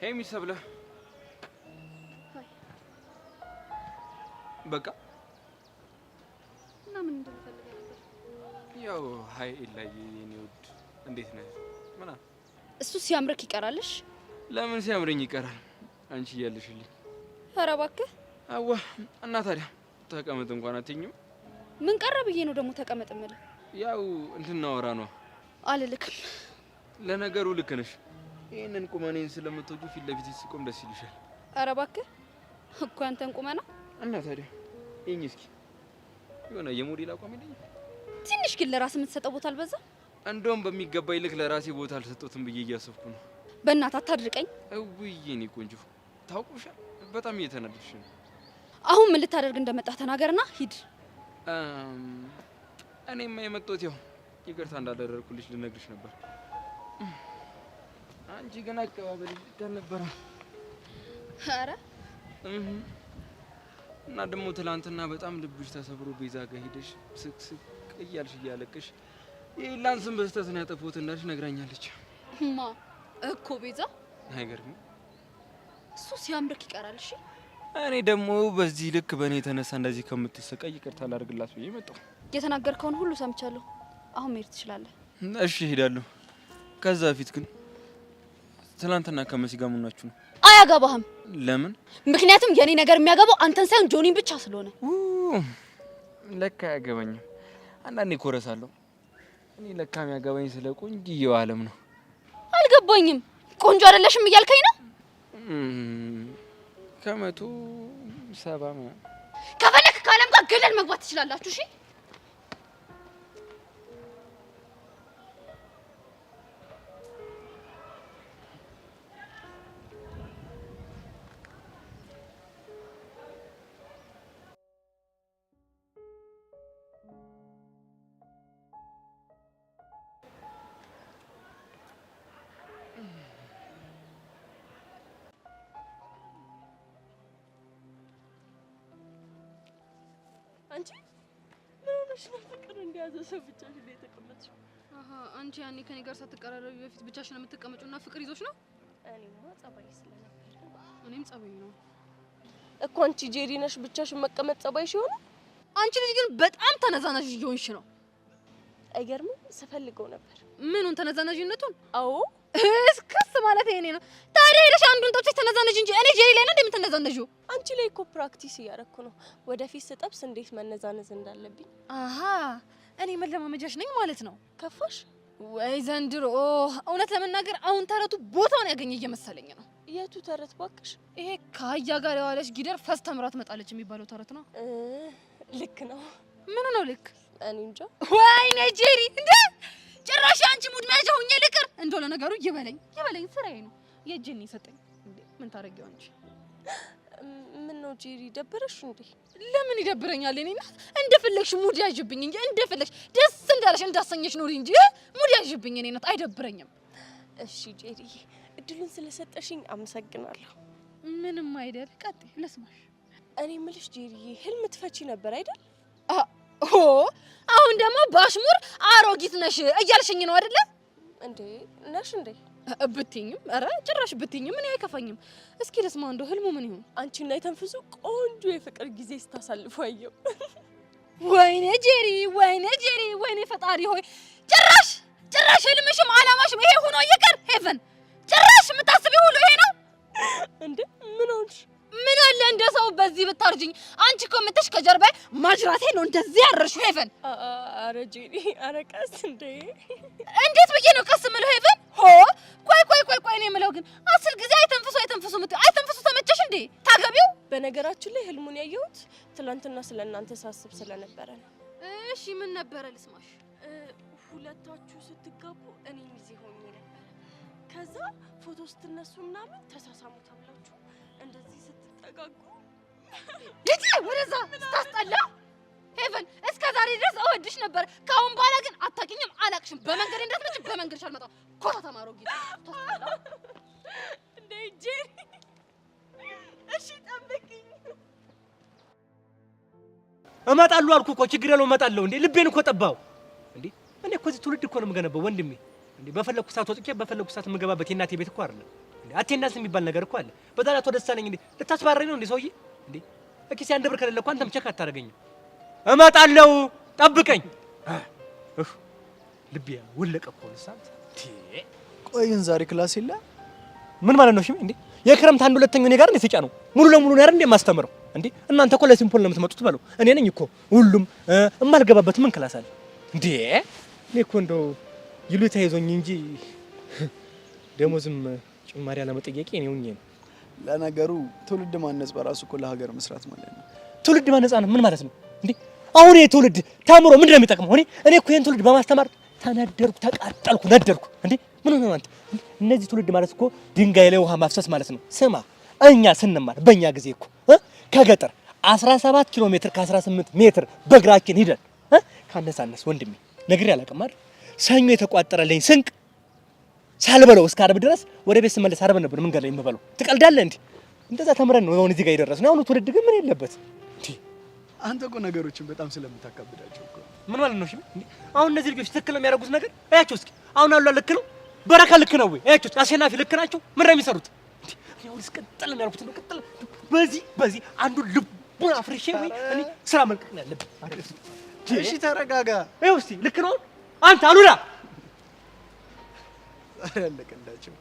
ሄይ ሚሰብለ ሃይ በቃ እና ምን እንደምፈልግ ነበር? ያው ሃይ ላይ የኔ ውድ እንዴት ነህ? ምና እሱ ሲያምርክ ይቀራልሽ? ለምን ሲያምረኝ ይቀራል? አንቺ እያለሽልኝ። ኧረ እባክህ አዋ እና ታዲያ ተቀመጥ እንኳን አትይኝም? ምን ቀረ ብዬ ነው ደግሞ ተቀመጥ እምልህ? ያው እንድናወራ ነው። አልልክም። ለነገሩ ልክ ነሽ። ይሄንን ቁመኔን ስለምትወጁ ፊት ለፊት ሲቆም ደስ ይልሻል። ኧረ እባክህ እኮ አንተን ቁመና እና ታዲያ ይሄኝ እስኪ የሆነ የሞዴል አቋም የለኝም? ትንሽ ግን ለራስ የምትሰጠው ቦታ አልበዛ? እንደውም በሚገባኝ ልክ ለራሴ ቦታ አልሰጠሁትም ብዬ እያሰብኩ ነው። በእናትህ አታድርቀኝ። እውይ የኔ ቆንጆ ታውቁሻል፣ በጣም እየተናደድሽ ነው። አሁን ምን ልታደርግ እንደመጣህ ተናገርና ሂድ። እኔማ የመጣሁት ያው ይቅርታ እንዳደረግኩልሽ ልነግርሽ ነበር። አንቺ ግን አቀባበልሽ ካልነበረ ኧረ እና ደግሞ ትላንትና በጣም ልብሽ ተሰብሮ ቤዛ ጋር ሄደሽ ስቅስቅ እያልሽ እያለቅሽ ይላን ስም በስተት ነው ያጠፋሁት እንዳልሽ ነግራኛለች። ማ እኮ ቤዛ አይገርም? እሱ ሲያምርክ ይቀራል። እሺ እኔ ደግሞ በዚህ ልክ በእኔ የተነሳ እንደዚህ ከምትሰቃይ ይቅርታ ላድርግላት ብዬ መጣሁ። የተናገርከውን ሁሉ ሰምቻለሁ። አሁን መሄድ ትችላለህ። እሺ ሄዳለሁ። ከዛ በፊት ግን ትላንትና ከመሲ ጋር ምን ናችሁ ነው? አያገባህም። ለምን? ምክንያቱም የኔ ነገር የሚያገባው አንተን ሳይሆን ጆኒን ብቻ ስለሆነ። ለካ አያገባኝም። አንዳንዴ ኮረሳለሁ። እኔ ለካ የሚያገባኝ ስለ ቆንጆው ዓለም ነው። አልገባኝም። ቆንጆ አይደለሽም እያልከኝ ነው? ከመቶ 70 ከፈለክ ከዓለም ጋር ገደል መግባት ትችላላችሁ። እሺ አንቺ ምን ሆነሽ ነው? ፍቅር እንደያዘ ሰው ብቻሽን ላይ ተቀመጥሽ? አሃ አንቺ ያኔ ከኔ ጋር ሳትቀራረቢ በፊት ብቻሽን የምትቀመጪውና ፍቅር ይዞሽ ነው? እኔማ ጸባይ ስለነበር። እኔም ጸባይ ነው እኮ። አንቺ ጄሪ ነሽ ብቻሽን መቀመጥ ጸባይሽ ይሆነ? አንቺ ልጅ ግን በጣም ተነዛናዥ እየሆንሽ ነው። አይገርምም? ስፈልገው ነበር። ምኑን ተነዛናዥነቱን? አዎ እስከስ ማለት ይሄኔ ነው። ታዲያ ሄደሽ አንዱን ጠብሰሽ ተነዛነዥ እንጂ እኔ ጄሪ ላይ ነው እንደምትነዛነዥው? አንቺ ላይ እኮ ፕራክቲስ እያደረኩ ነው። ወደፊት ስጠብስ እንዴት መነዛነዝ እንዳለብኝ። አሃ እኔ መለማመጃሽ ነኝ ማለት ነው። ከፋሽ ወይ ዘንድሮ? እውነት ለመናገር አሁን ተረቱ ቦታውን ያገኘ እየመሰለኝ ነው። የቱ ተረት ባክሽ? ይሄ ከአህያ ጋር የዋለች ጊደር ፈስ ተምራ ትመጣለች የሚባለው ተረት ነው። ልክ ነው። ምን ነው ልክ? እኔ እንጃ። ወይኔ ጄሪ እንዴ! ጭራሽ አንቺ ሙድ መያዣ ሆኜ ልቅር? እንደው ለነገሩ ይበለኝ ስራዬ ነው። የእጄን ይሰጠኝ እንዴ! ምን ታረጊው አንቺ? ምን ነው ጄሪ ደበረሽ እንዴ? ለምን ይደብረኛል? እኔ እናት እንደፈለግሽ ሙድ ያዥብኝ እንጂ እንደፈለግሽ ደስ እንዳለሽ እንዳሰኘሽ ኖሪ እንጂ ሙድ ያዥብኝ። እኔ እናት አይደብረኝም። እሺ ጄሪ፣ እድሉን ስለሰጠሽኝ አመሰግናለሁ። ምንም አይደል። ቀጥይ ልስማሽ። እኔ የምልሽ ጄሪ፣ ህልም ትፈቺ ነበር አይደል? አሁን ደግሞ ባሽሙር አሮጊት ነሽ እያልሽኝ ነው አይደለ? እንዴ ነሽ እንዴ? ብትይኝም ኧረ ጭራሽ ብትይኝም እኔ አይከፋኝም። እስኪ ልስማ፣ እንደው ህልሙ ምን ይሁን? አንቺና የተንፍሱ ቆንጆ የፍቅር ጊዜ ስታሳልፉ አየው። ወይኔ ጄሪ፣ ወይኔ ፈጣሪ ሆይ! ጭራሽ ህልምሽም አላማሽም ይሄ ሆኖ ይቀር። ሄቨን፣ ጭራሽ የምታስቢው ሁሉ ይሄ ነው እንዴ? ምን ሆንሽ? ምን አለ እንደ ሰው በዚህ ብታርጅኝ። አንቺ እኮ የምትሽ ከጀርባዬ ማጅራቴ ነው እንደዚህ ያረርሽው። ሄቨን፣ አረ ጄሪ፣ አረ ቀስ እንዴ! እንዴት ብዬ ነው ቀስ የምለው? ሄቨን፣ ቆይ እኔ የምለው ግን 10 ጊዜ አይተንፍሱ ተመቸሽ እንዴ? ታገቢው? በነገራችን ላይ ህልሙን ያየሁት ትላንትና ስለእናንተ ሳስብ ስለነበረ ነው። እሺ ምን ነበረ ልስማሽ? ሁለታችሁ ስትጋቡ እኔ ሚዜ ሆኜ ነበር። ከዛ ፎቶ ስትነሱ ምናምን ተሳሳሙ ተብላችሁ እንደዚህ ስትጠጋጉ ልጅ ወደዛ ስታስጠላ። ሄቨን፣ እስከ ዛሬ ድረስ እወድሽ ነበር። ከአሁን በኋላ ግን አታውቂኝም፣ አላቅሽም። በመንገድ እንዳትመጪ፣ በመንገድሽ አልመጣም። ኮታ ተማሮ ጌታ ታስጠላ እንዴ ጄሪ። እሺ ጠብቂኝ። እመጣለሁ አልኩ እኮ ችግር የለውም እመጣለሁ። እንዴ ልቤን እኮ ጠባው እንዴ። እኔ እኮ እዚህ ትውልድ እኮ ነው የምገነባው ወንድሜ እንዴ በፈለኩ ሰዓት ወጥቼ በፈለኩ ሰዓት የምገባበት የእናቴ ቤት እኮ አይደለም እንዴ አቴንዳንስ የሚባል ነገር እኮ አለ በዛላ ተወደሳለኝ እንዴ ልታስባረኝ ነው እንዴ ሰውዬ እንዴ እኪስ አንድ ብር ከሌለ እኮ አንተም ቸክ አታደርገኝም እመጣለሁ ጠብቀኝ ልቤ ወለቀ እኮ ልሳት ቆይን ዛሬ ክላስ የለ ምን ማለት ነው? እሺ እንዴ የክረምት አንድ ሁለተኛው እኔ ጋር እንዴ ተጫነው ሙሉ ለሙሉ ነው አይደል እንዴ የማስተምረው እንዴ እናንተ እኮ ለሲምፖል ነው የምትመጡት በለው እኔ ነኝ እኮ ሁሉም እማልገባበት ምን ክላስ አለ እንዴ እኔ እኮ እንደው ይሉኝታ ይዞኝ እንጂ ደሞዝም ጭማሪ አለመጠየቄ እኔ ሆኜ ነው። ለነገሩ ትውልድ ማነጽ በራሱ እኮ ለሀገር መስራት ማለት ነው። ትውልድ ማነጽ ነው ምን ማለት ነው እንዴ? አሁን የትውልድ ታምሮ ምንድን ነው የሚጠቅመው? እኔ እኮ ይሄን ትውልድ በማስተማር ተነደርኩ፣ ተቃጠልኩ፣ ነደርኩ። እንዴ ምን ሆነ አንተ? እነዚህ ትውልድ ማለት እኮ ድንጋይ ላይ ውሃ ማፍሰስ ማለት ነው። ስማ እኛ ስንማር በእኛ ጊዜ እኮ ከገጠር 17 ኪሎ ሜትር ከ18 ሜትር በእግራችን ሂደን ካነሳነስ ወንድሜ ነግሬ አላውቅም አይደል? ሰኞ የተቋጠረልኝ ስንቅ ሳልበለው እስከ ዓርብ ድረስ ወደ ቤት ስመለስ ዓርብ ነበር መንገድ ላይ የምበለው። ትቀልዳለህ እንዴ? እንደዛ ተምረን ነው አሁን እዚህ ጋር የደረስነው። አሁን ትውልድ ግን ምን የለበት እንዴ? አንተ እኮ ነገሮችን በጣም ስለምታካብዳቸው እኮ ምን ማለት ነው? እሺ አሁን እነዚህ ልጆች ትክክል ነው የሚያደርጉት ነገር አያቸው እስኪ። አሁን አሉ ልክ ነው፣ በረካ ልክ ነው ወይ? አያቸው አሸናፊ ልክ ናቸው። ምን ነው የሚሰሩት? አሁን እስከጠል የሚያደርጉት ነው ቀጥል። በዚህ አንዱ ልቡን አፍርሼ ወይ እኔ ስራ መልቀቅ ነው ያለብኝ። እሺ ተረጋጋ። ይኸው እስቲ ልክ ነው አንተ አሉላ ያለቀላቸው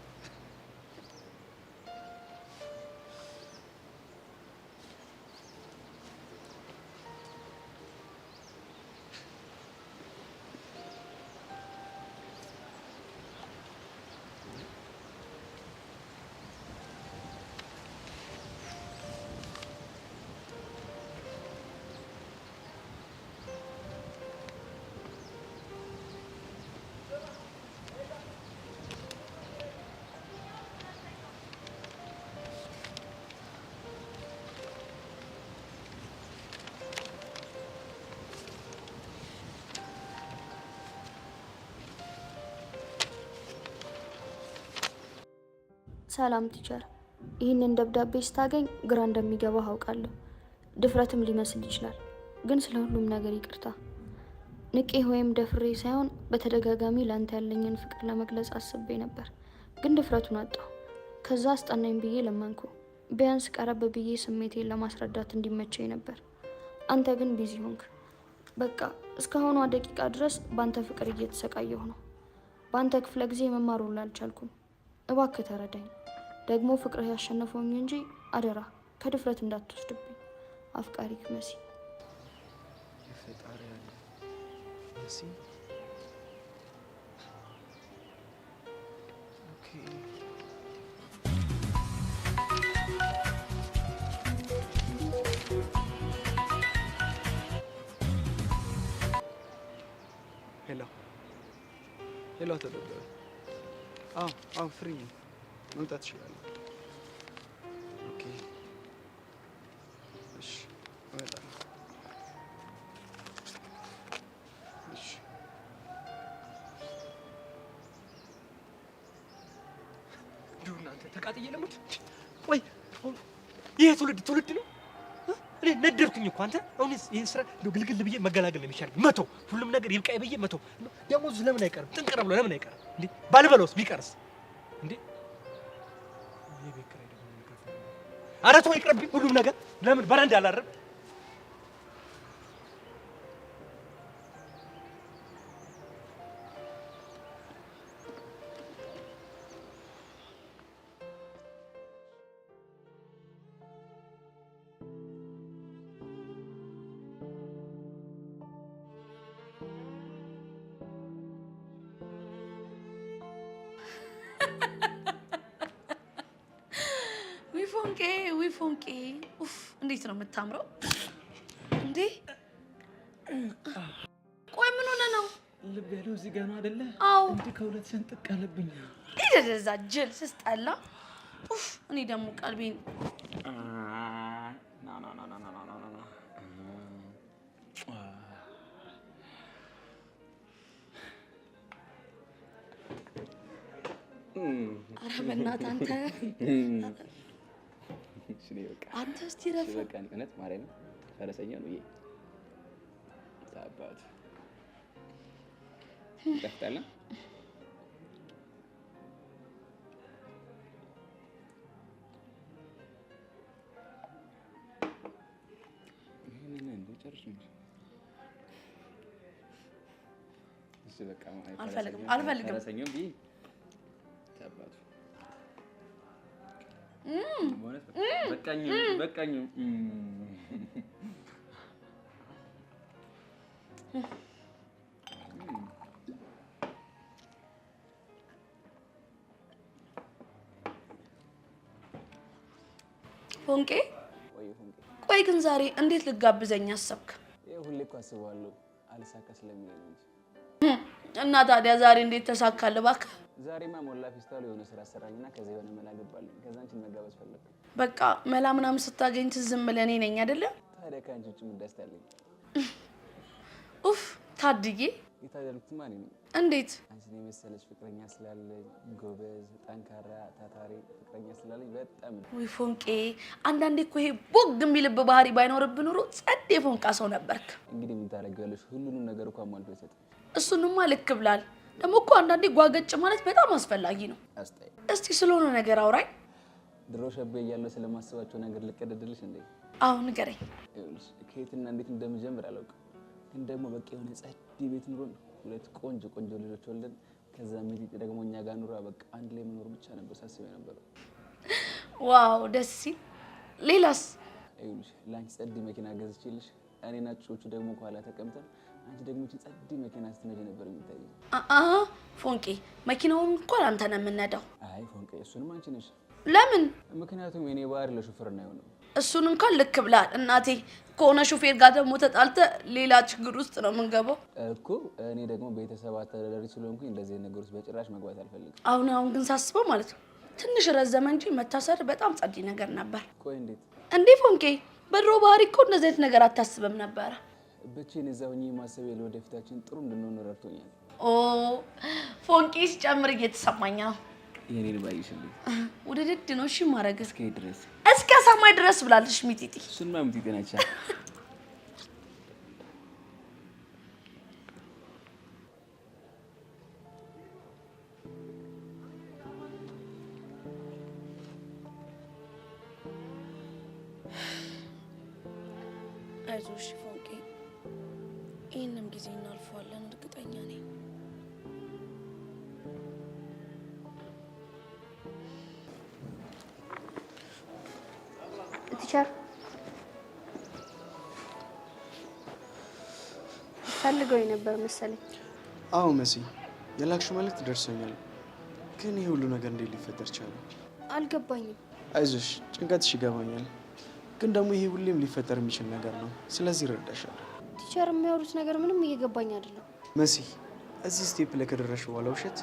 ሰላም ቲቸር፣ ይህንን ደብዳቤ ስታገኝ ግራ እንደሚገባ አውቃለሁ። ድፍረትም ሊመስል ይችላል፣ ግን ስለ ሁሉም ነገር ይቅርታ። ንቄ ወይም ደፍሬ ሳይሆን በተደጋጋሚ ላንተ ያለኝን ፍቅር ለመግለጽ አስቤ ነበር፣ ግን ድፍረቱን አጣሁ። ከዛ አስጠናኝ ብዬ ለመንኩ። ቢያንስ ቀረብ ብዬ ስሜቴን ለማስረዳት እንዲመቸኝ ነበር። አንተ ግን ቢዚ ሆንክ። በቃ እስካሁኗ ደቂቃ ድረስ በአንተ ፍቅር እየተሰቃየሁ ነው። በአንተ ክፍለ ጊዜ መማር ሁላ አልቻልኩም። እባክህ ተረዳኝ። ደግሞ ፍቅርህ ያሸነፈውኝ እንጂ አደራ ከድፍረት እንዳትወስድብኝ። አፍቃሪክ መሲ። ፈጣሪ ያለ መሲ። ኦኬ ሄሎ ተደበረ። አዎ ፍሪ ነኝ። መምጣት ይችላል። ኦኬ እሺ እመጣለሁ። እሺ ዱር እናንተ ተቃጥዬ ለሞት። ቆይ ይሄ ትውልድ ነው። እኔ ነደርኩኝ እኮ አንተ። አሁን ይሄን ስራ ግልግል ብዬ መገላገል ነው የሚሻል። መተው ሁሉም ነገር ይብቃይ ብዬ መተው። ደሞዝ ለምን አይቀርም? ጥንቅር ብሎ ለምን አይቀርም እንዴ? ባልበለውስ ቢቀርስ እንዴ? የቤት ኪራይ ደግሞ የሚከፍል ኧረ ተው ይቅርብኝ ሁሉም ነገር። ለምን በረንዳ አላረም? ፎንቄ ኡፍ እንዴት ነው የምታምረው እንዴ! ቆይ ምን ሆነ ነው? ልብ ያለው እዚህ ጋር ነው አይደለ? አዎ። እንዴ ከሁለት ሰንጥቅ አለብኝ። ይደዛ ጅል ስስጠላ። ኡፍ እኔ ደግሞ ቀልቤን ኧረ በእናትህ አንተ አንተ እስቲ ረፍ። በቃ እውነት ማርያም ፈረሰኛ ነው ይሄ ታባቱ። ይጣፍጣል። ጨርሽ እንጂ እሺ በቃ አልፈልግም ፈረሰኛው ቢ ታባቱ በቃኝ ፎንቄ ቆይ ግን ዛሬ እንዴት ልጋብዘኝ አሰብክ? ሁሌ እኮ አስበዋለሁ አልሳካ ስለሚለኝ እንጂ እና ታዲያ ዛሬ እንዴት ተሳካለ? እባክህ ዛሬማ ሞላ ፊስታሉ የሆነ ስራ አሰራኝና ከዛ የሆነ መላ ገባልኝ። ከዛ አንቺን መጋበዝ ፈለኩ። በቃ መላ ምናምን ስታገኝ ትዝም ብለህ እኔ ነኝ አይደለ? ታዲያ ከአንቺ ውጭ ምን ደስታ አለኝ? ኡፍ ታድዬ የታደልኩት ማን ነው? እንዴት አንቺን የመሰለች ፍቅረኛ ስላለኝ ጎበዝ ጠንካራ ታታሪ ፍቅረኛ ስላለኝ በጣም ወይ ፎንቄ አንዳንዴ እኮ ይሄ ቦግ የሚልብ ባህሪ ባይኖርብህ ኑሮ ጸዴ ፎንቃ ሰው ነበርክ። እንግዲህ ምን ታደርጊያለሽ? ሁሉንም ነገር እኮ አሟልቶ ይሰጥ። እሱንማ ልክ ብላል። ደግሞ እኮ አንዳንዴ ጓገጭ ማለት በጣም አስፈላጊ ነው። አስታይ እስቲ ስለሆነ ነገር አውራኝ። ድሮ ሸቤ እያለሁ ስለማስባቸው ነገር ልቀደድልሽ እንዴ? አሁን ንገረኝ። ይኸውልሽ ከየትና እንዴት እንደምጀምር አላውቅም፣ ግን ደግሞ በቃ የሆነ ጸዴ ቤት ኑሮን ሁለት ቆንጆ ልጆች ወልደን ከዛ ሚጢ ደግሞ እኛ ጋር ኑራ በቃ አንድ ላይ መኖር ብቻ ነበር ሳስብ የነበረው። ዋው ደስ ሲል። ሌላስ? ይኸውልሽ ላንቺ ጸዴ መኪና ገዝቼልሽ እኔና ጩጩ ደግሞ ከኋላ ተቀምጠን አንቺ ደግሞ ጸዴ መኪና ስትነጂ ነበር የሚታየው። ፎንቄ መኪናውን እንኳን አንተ ነህ የምነዳው። አይ ፎንቄ እሱንም አንቺ ነሽ። ለምን? ምክንያቱም የኔ ባህሪ ለሹፌርና አይሆንም። እሱን እንኳን ልክ ብላል እናቴ። ከሆነ ሹፌር ጋር ደግሞ ተጣልተ ሌላ ችግር ውስጥ ነው የምንገባው እኮ። እኔ ደግሞ ቤተሰብ አስተዳዳሪ ስለሆንኩኝ እንደዚህ ነገር ውስጥ በጭራሽ መግባት አልፈልግም። አሁን ግን ሳስበው ማለት ነው ትንሽ ረዘመ እንጂ መታሰር በጣም ጸዴ ነገር ነበር። ቆይ እንዴት እንዴ ፎንቄ? በድሮ ባህሪ እኮ እንደዚህ አይነት ነገር አታስብም ነበር። ብቻዬን እዛው ሆኜ ማሰብ ለወደፊታችን ጥሩ እንድንሆን ረድቶኛል። ፎንቄ ሲጨምር እየተሰማኝ ነው። የኔን ባይሽልኝ ውድድድ ነው። እሺ ማረግ እስከ ሰማይ ድረስ ብላለሽ ሚጢጢ። እሱንማ ሚጢጢ ነች። አይዞሽ ፎንቄ፣ ይህንም ጊዜ እናልፈዋለን እርግጠኛ ነኝ። ቲቸር ፈልገው ነበር መሰለኝ። አዎ መሲ፣ የላክሽው መልእክት ደርሶኛል። ግን ይሄ ሁሉ ነገር እንዴት ሊፈጠር ቻለ? አልገባኝም። አይዞሽ፣ ጭንቀትሽ ይገባኛል። ግን ደግሞ ይሄ ሁሌም ሊፈጠር የሚችል ነገር ነው። ስለዚህ እረዳሻለሁ። ቲቸር የሚያወሩት ነገር ምንም እየገባኝ አይደለም። መሲ፣ እዚህ ስቴፕ ላይ ከደረስሽ በኋላ ውሸት?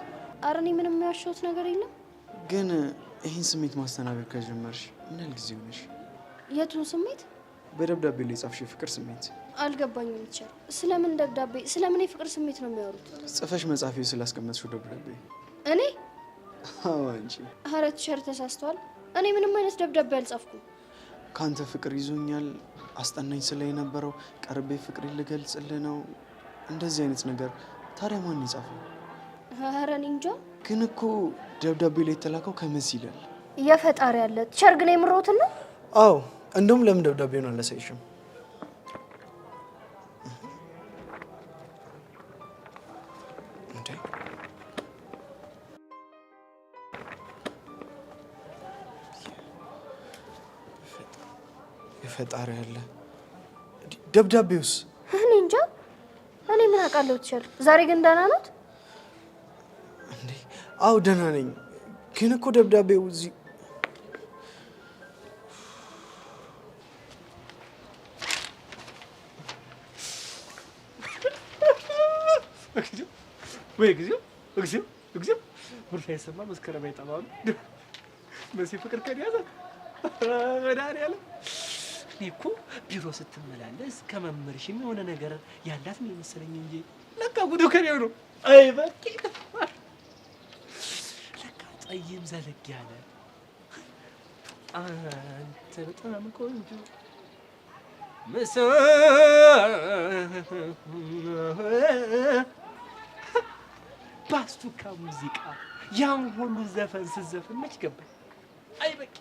ኧረ እኔ ምንም የሚያዋሸሁት ነገር የለም። ግን ይህን ስሜት ማስተናገድ ከጀመርሽ ምን ያህል ጊዜ ሆነሽ? የቱን ስሜት? በደብዳቤ ላይ የጻፍሽ የፍቅር ስሜት። አልገባኝም ቲቸር። ስለምን ደብዳቤ? ስለምን የፍቅር ስሜት ነው የሚያወሩት? ጽፈሽ መጻፊ ስላስቀመጥሽው ደብዳቤ። እኔ? አዎ አንቺ። ኧረ ቲቸር ተሳስተዋል። እኔ ምንም አይነት ደብዳቤ አልጻፍኩም። ካንተ ፍቅር ይዞኛል፣ አስጠናኝ ስለ የነበረው ቀርቤ ፍቅር ልገልጽልህ ነው፣ እንደዚህ አይነት ነገር። ታዲያ ማን የጻፈው? ኧረ እኔ እንጃ። ግን እኮ ደብዳቤ ላይ የተላከው ከመሲ ይላል። የፈጣሪ ያለ ቲቸር ግን የምሮትን ነው? አዎ። እንደውም ለምን ደብዳቤውን አላሳይሽም? እንዴ የፈጣሪ ያለ ደብዳቤውስ? እኔ እንጃ። እኔ ምን አውቃለሁ ቲቸር። ዛሬ ግን ደህና ናት እንዴ? አዎ ደህና ነኝ። ግን እኮ ደብዳቤው እዚህ ወይ እግዚኦ ብርሻ የሰማ መስከረም አይጠባም። መሲ ፍቅር ከኔ ያዘ መዳን ያለ። እኔ እኮ ቢሮ ስትመላለስ ከመምህርሽም የሆነ ነገር ያላት ነው የመሰለኝ እንጂ ለካ ጉዱ ከኔው ነው። አይ በቂ ለካ ጠይም ዘለግ ያለ አንተ በጣም ቆንጆ ባስቱካ ሙዚቃ ያን ሁሉ ዘፈን ስዘፍን መች ገባኝ? አይ በቂ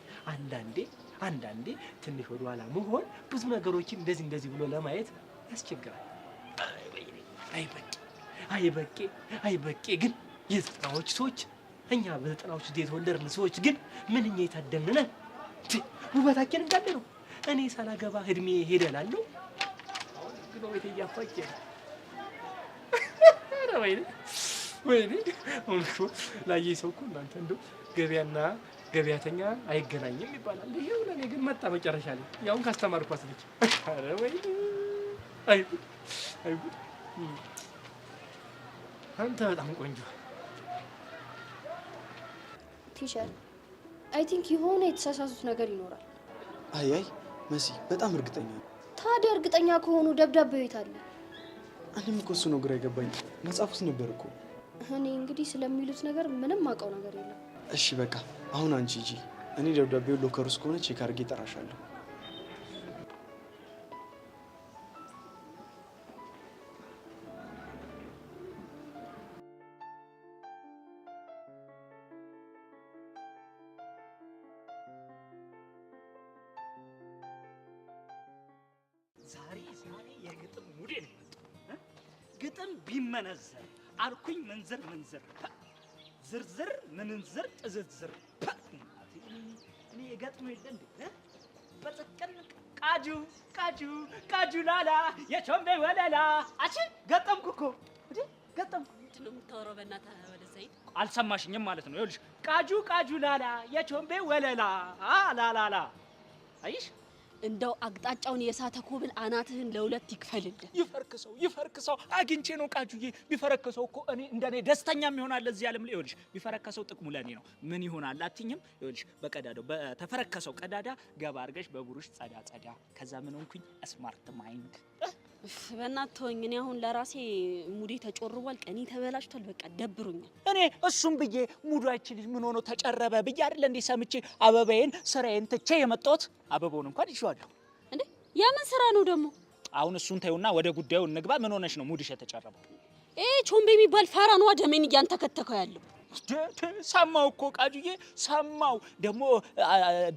አንዳንዴ ትንሽ ወደ ኋላ መሆን ብዙ ነገሮችን እንደዚህ ብሎ ለማየት ያስቸግራል። አይ በቄ ግን የዘጠናዎች ሰዎች እኛ በዘጠናዎች የተወለድን ሰዎች ግን ምንኛ የታደልን ነን። ውበታችን እንዳለ ነው። እኔ ሳላገባ እድሜ ሄደላለሁ። ግን ወይኔ እያፋጭ ነው። ወይኔ ላየ ሰው እኮ እናንተ እንደው ገበያና ገበያተኛ አይገናኝም ይባላል። ይሄው ለኔ ግን መጣ መጨረሻ ላይ ያውን ካስተማርኳት ልጅ። ኧረ ወይኔ አይ አንተ በጣም ቆንጆ ቲቸር። አይ ቲንክ የሆነ የተሳሳቱት ነገር ይኖራል። አይ መሲ በጣም እርግጠኛ ነኝ። ታዲያ እርግጠኛ ከሆኑ ደብዳቤው የት አለ? እኔም እኮ እሱ ነው ግራ የገባኝ። መጽሐፍ ውስጥ ነበር እኮ። እኔ እንግዲህ ስለሚሉት ነገር ምንም አውቀው ነገር የለም። እሺ በቃ አሁን አንቺ ሂጂ። እኔ ደብዳቤው ሎከር ውስጥ ከሆነ ቼክ አድርጌ እጠራሻለሁ። ዛሬ የግጥም ሙዴ ነው። ግጥም ቢመነዘር አልኩኝ ምንዝር ዝርዝር ምንንዝር ጥዝዝር እኔ የገጥሙ የለ እንዴ በጥቅል ቃጁ ላላ የቾምቤ ወለላ አቺ ገጠምኩ እኮ እንዴ ገጠምኩ። ምንድነው የምታወራው? በእናትህ ወደ ሰይድ አልሰማሽኝም ማለት ነው። ይኸውልሽ ቃጁ ላላ የቾምቤ ወለላ ላላላ አይሽ እንደው አቅጣጫውን የሳተ ኮብል አናትህን ለሁለት ይክፈልልህ። ይፈርክሰው አግኝቼ ነው ቃጁዬ። ቢፈረክሰው እኮ እኔ እንደኔ ደስተኛም ይሆናል እዚህ ዓለም ላይ። ይኸውልሽ ቢፈረከሰው ጥቅሙ ለኔ ነው። ምን ይሆናል አትኝም? ይኸውልሽ በቀዳዳው በተፈረከሰው ቀዳዳ ገባ አድርገሽ በቡሩሽ ጸዳ ከዛ ምን ሆንኩኝ ስማርት ማይንድ። በእናትህ ተወኝ። እኔ አሁን ለራሴ ሙዴ ተጮርቧል፣ ቀኔ ተበላሽቷል፣ በቃ ደብሮኛል። እኔ እሱም ብዬ ሙዱ አይችልሽ ምን ሆኖ ተጨረበ ብዬ አይደል እንዴ ሰምቼ አበባዬን ስራዬን ትቼ የመጣሁት። አበባውን እንኳን ይዤዋለሁ እንዴ። የምን ስራ ነው ደግሞ? አሁን እሱን ተይውና ወደ ጉዳዩ እንግባ። ምን ሆነሽ ነው ሙድሽ የተጨረበው? ቾምቤ የሚባል ፋራ ነዋ ደሜን እያንተከተከው ያለው። ሰማው እኮ ቃጁዬ ሰማው። ደግሞ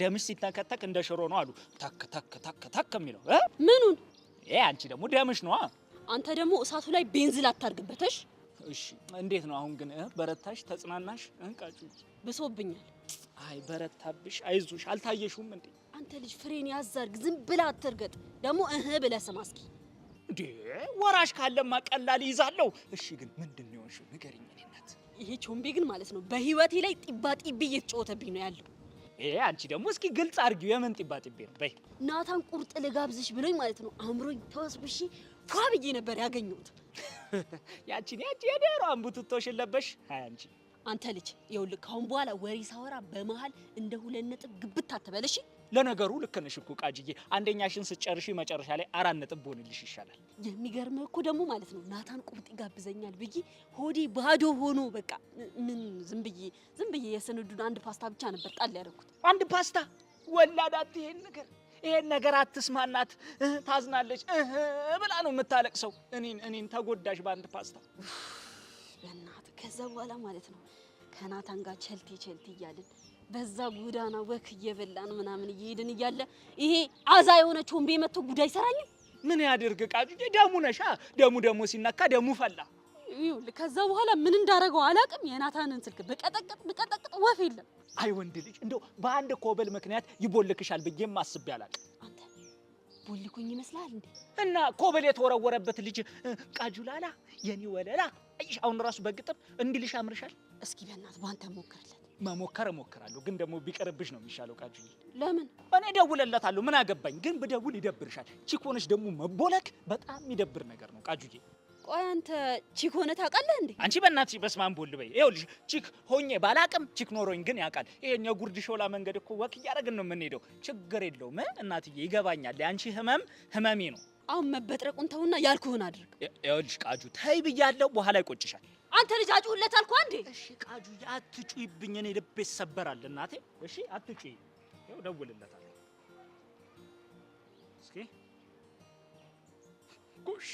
ደምሽ ሲተከተክ እንደ ሽሮ ነው አሉ ታክ የሚለው ምኑን? አንቺ ደግሞ ደምሽ ነው። አንተ ደግሞ እሳቱ ላይ ቤንዚል አታርግበትሽ። እሺ እንዴት ነው አሁን ግን? በረታሽ? ተጽናናሽ? ቃጁዬ ብሶብኛል። አይ በረታብሽ። አይዞሽ። አልታየሽውም እንዴ? አንተ ልጅ ፍሬን ያዛርግ፣ ዝም ብላ አትርገጥ። ደግሞ ብለህ ስማ እስኪ። እንዴ ወራሽ ካለማ ቀላል ይዛለሁ። እሺ ግን ምንድን ነው የሆንሽው? ንገሪኝ። እኔ እናት ይሄ ቾምቤ ግን ማለት ነው በህይወቴ ላይ ጢባ ጢቤ እየተጫወተብኝ ነው ያለው። አንቺ ደግሞ እስኪ ግልጽ አድርጊው። የምን ጢባ ጢቤ ነው? በይ ናታን ቁርጥ ልጋብዝሽ ብሎኝ ማለት ነው አምሮኝ ተወስብሽ ፏ ብዬ ነበር ያገኘሁት። ያቺ የደሮ አንቡትቶሽን ለበሽ። አንቺ አንተ ልጅ ይኸውልህ፣ ካሁን በኋላ ወሬ ሳወራ በመሃል እንደ 2 ነጥብ ግብት አትበልሽ። ለነገሩ ልክ ነሽ እኮ ቃጅዬ። አንደኛሽን ስትጨርሺ መጨረሻ ላይ 4 ነጥብ ሆንልሽ ይሻላል። የሚገርምህ እኮ ደግሞ ማለት ነው ናታን ቁርጥ ይጋብዘኛል ብዬ ሆዴ ባዶ ሆኖ በቃ ምን ዝም ብዬ የስንዱን አንድ ፓስታ ብቻ ነበር ጣል ያደረኩት። አንድ ፓስታ ወላዳት። ይሄን ነገር አትስማናት። ታዝናለች ብላ ነው የምታለቅሰው። እኔን ተጎዳሽ በአንድ ፓስታ። በእናትህ ከዛ በኋላ ማለት ነው ከናታን ጋር ቸልቴ እያልን በዛ ጎዳና ወክ እየበላን ምናምን እየሄድን እያለ ይሄ አዛ የሆነ ቾምቤ መጥቶ ጉዳይ ሰራኝ። ምን ያድርግ ቃጁዬ? ደሙ ነሻ። ደሙ ሲነካ ደሙ ፈላ። ይኸውልህ ከዛ በኋላ ምን እንዳረገው አላውቅም። የናታንን ስልክ በቀጠቅጥ ወፍ የለም። አይ ወንድ ልጅ እንደው በአንድ ኮበል ምክንያት ይቦልክሻል ብዬም አስቤ አላውቅም። አንተ ቦልኩኝ ይመስላል እንዴ? እና ኮበል የተወረወረበት ልጅ ቃጁላላ የኔ ወለላ። አይሽ አሁን ራሱ በግጥም እንዲልሽ አምርሻል። እስኪ በእናትህ ባንተ ሞክርለት። መሞከር እሞክራለሁ፣ ግን ደግሞ ቢቀርብሽ ነው የሚሻለው ቃጁዬ። ለምን? እኔ ደውለለታለሁ፣ ምን አገባኝ። ግን ብደውል ይደብርሻል። ቺክ ሆነሽ ደግሞ መቦለክ በጣም የሚደብር ነገር ነው ቃጁዬ። ቆይ አንተ ቺክ ሆነ ታውቃለህ እንዴ? አንቺ በእናትሽ በስመ አብ ቦል በይ። ይኸውልሽ ቺክ ሆኜ ባላቅም ቺክ ኖሮኝ ግን ያውቃል። ይሄን የጉርድ ሾላ መንገድ እኮ ወክ እያደረግን ነው የምንሄደው። ችግር የለውም እናትዬ፣ ይገባኛል። የአንቺ ህመሜ ነው። አሁን መበጥረቁን ተውና ያልኩህን አድርግ። ይኸውልሽ ቃጁ ተይ ብያለሁ፣ በኋላ ይቆጭሻል። አንተ ልጅ አጩህለት አልኩህ አንዴ። እሺ ቃጁ አትጩይብኝ፣ እኔ ልቤ ይሰበራል እናቴ። እሺ አትጩይ። ይኸው ደውልለታለሁ። እስኪ ጎሽ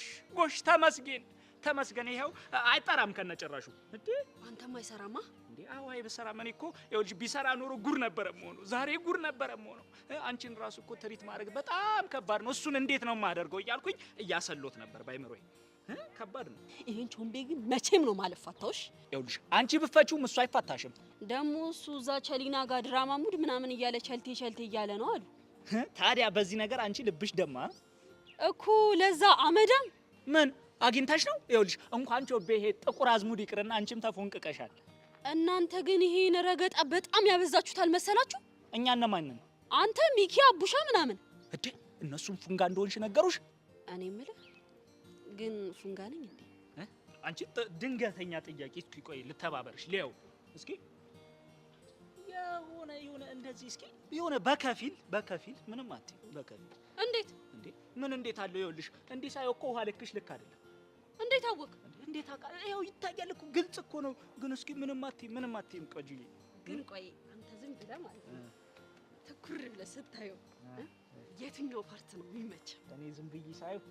ተመስገን ይሄው አይጠራም ከነጭራሹ እንዴ አንተም አይሰራማ እንዴ አዎ አይበሰራ ማን እኮ ይኸውልሽ ቢሰራ ኖሮ ጉር ነበር ሞኖ ዛሬ ጉር ነበር ሞኖ አንቺን ራሱ እኮ ትሪት ማድረግ በጣም ከባድ ነው እሱን እንዴት ነው ማደርገው እያልኩኝ እያሰሎት ነበር ባይምሮይ ከባድ ነው ይሄን ቾምቤ ግን መቼም ነው ማለፋታውሽ ይኸውልሽ አንቺ ብፈቹም እሱ አይፋታሽም ደሞ እሱ እዛ ቸሊና ጋር ድራማ ሙድ ምናምን እያለ ቸልቴ እያለ ነው አሉ ታዲያ በዚህ ነገር አንቺ ልብሽ ደማ እኮ ለዛ አመዳም ምን አግኝታሽ ነው ይኸውልሽ እንኳን ቾቤ ይሄ ጥቁር አዝሙድ ይቅርና አንቺም ተፎንቅቀሻል እናንተ ግን ይሄን ረገጣ በጣም ያበዛችሁታል መሰላችሁ እኛ እነማን ነን አንተ ሚኪ አቡሻ ምናምን እዴ እነሱም ፉንጋ እንደሆንሽ ነገሩሽ እኔ ምልህ ግን ፉንጋ ነኝ እንዴ አንቺ ድንገተኛ ጥያቄ እስኪ ቆይ ልተባበርሽ ሊያው እስኪ የሆነ እንደዚህ እስኪ የሆነ በከፊል ምንም አትይ በከፊል እንዴት እንዴ ምን እንዴት አለው ይኸውልሽ እንዴ ሳይው እኮ ውሃ ልክሽ ልክ አይደለም እንዴት አወቅ እንዴት አቃ ይኸው ይታያል እኮ ግልጽ እኮ ነው ግን እስኪ ምንም አትይም ቆጅዬ ግን ቆይ አንተ ዝም ብለህ ማለት ነው ትኩር ብለህ ስታየው የትኛው ፓርት ነው የሚመች እኔ ዝም ብዬ ሳይው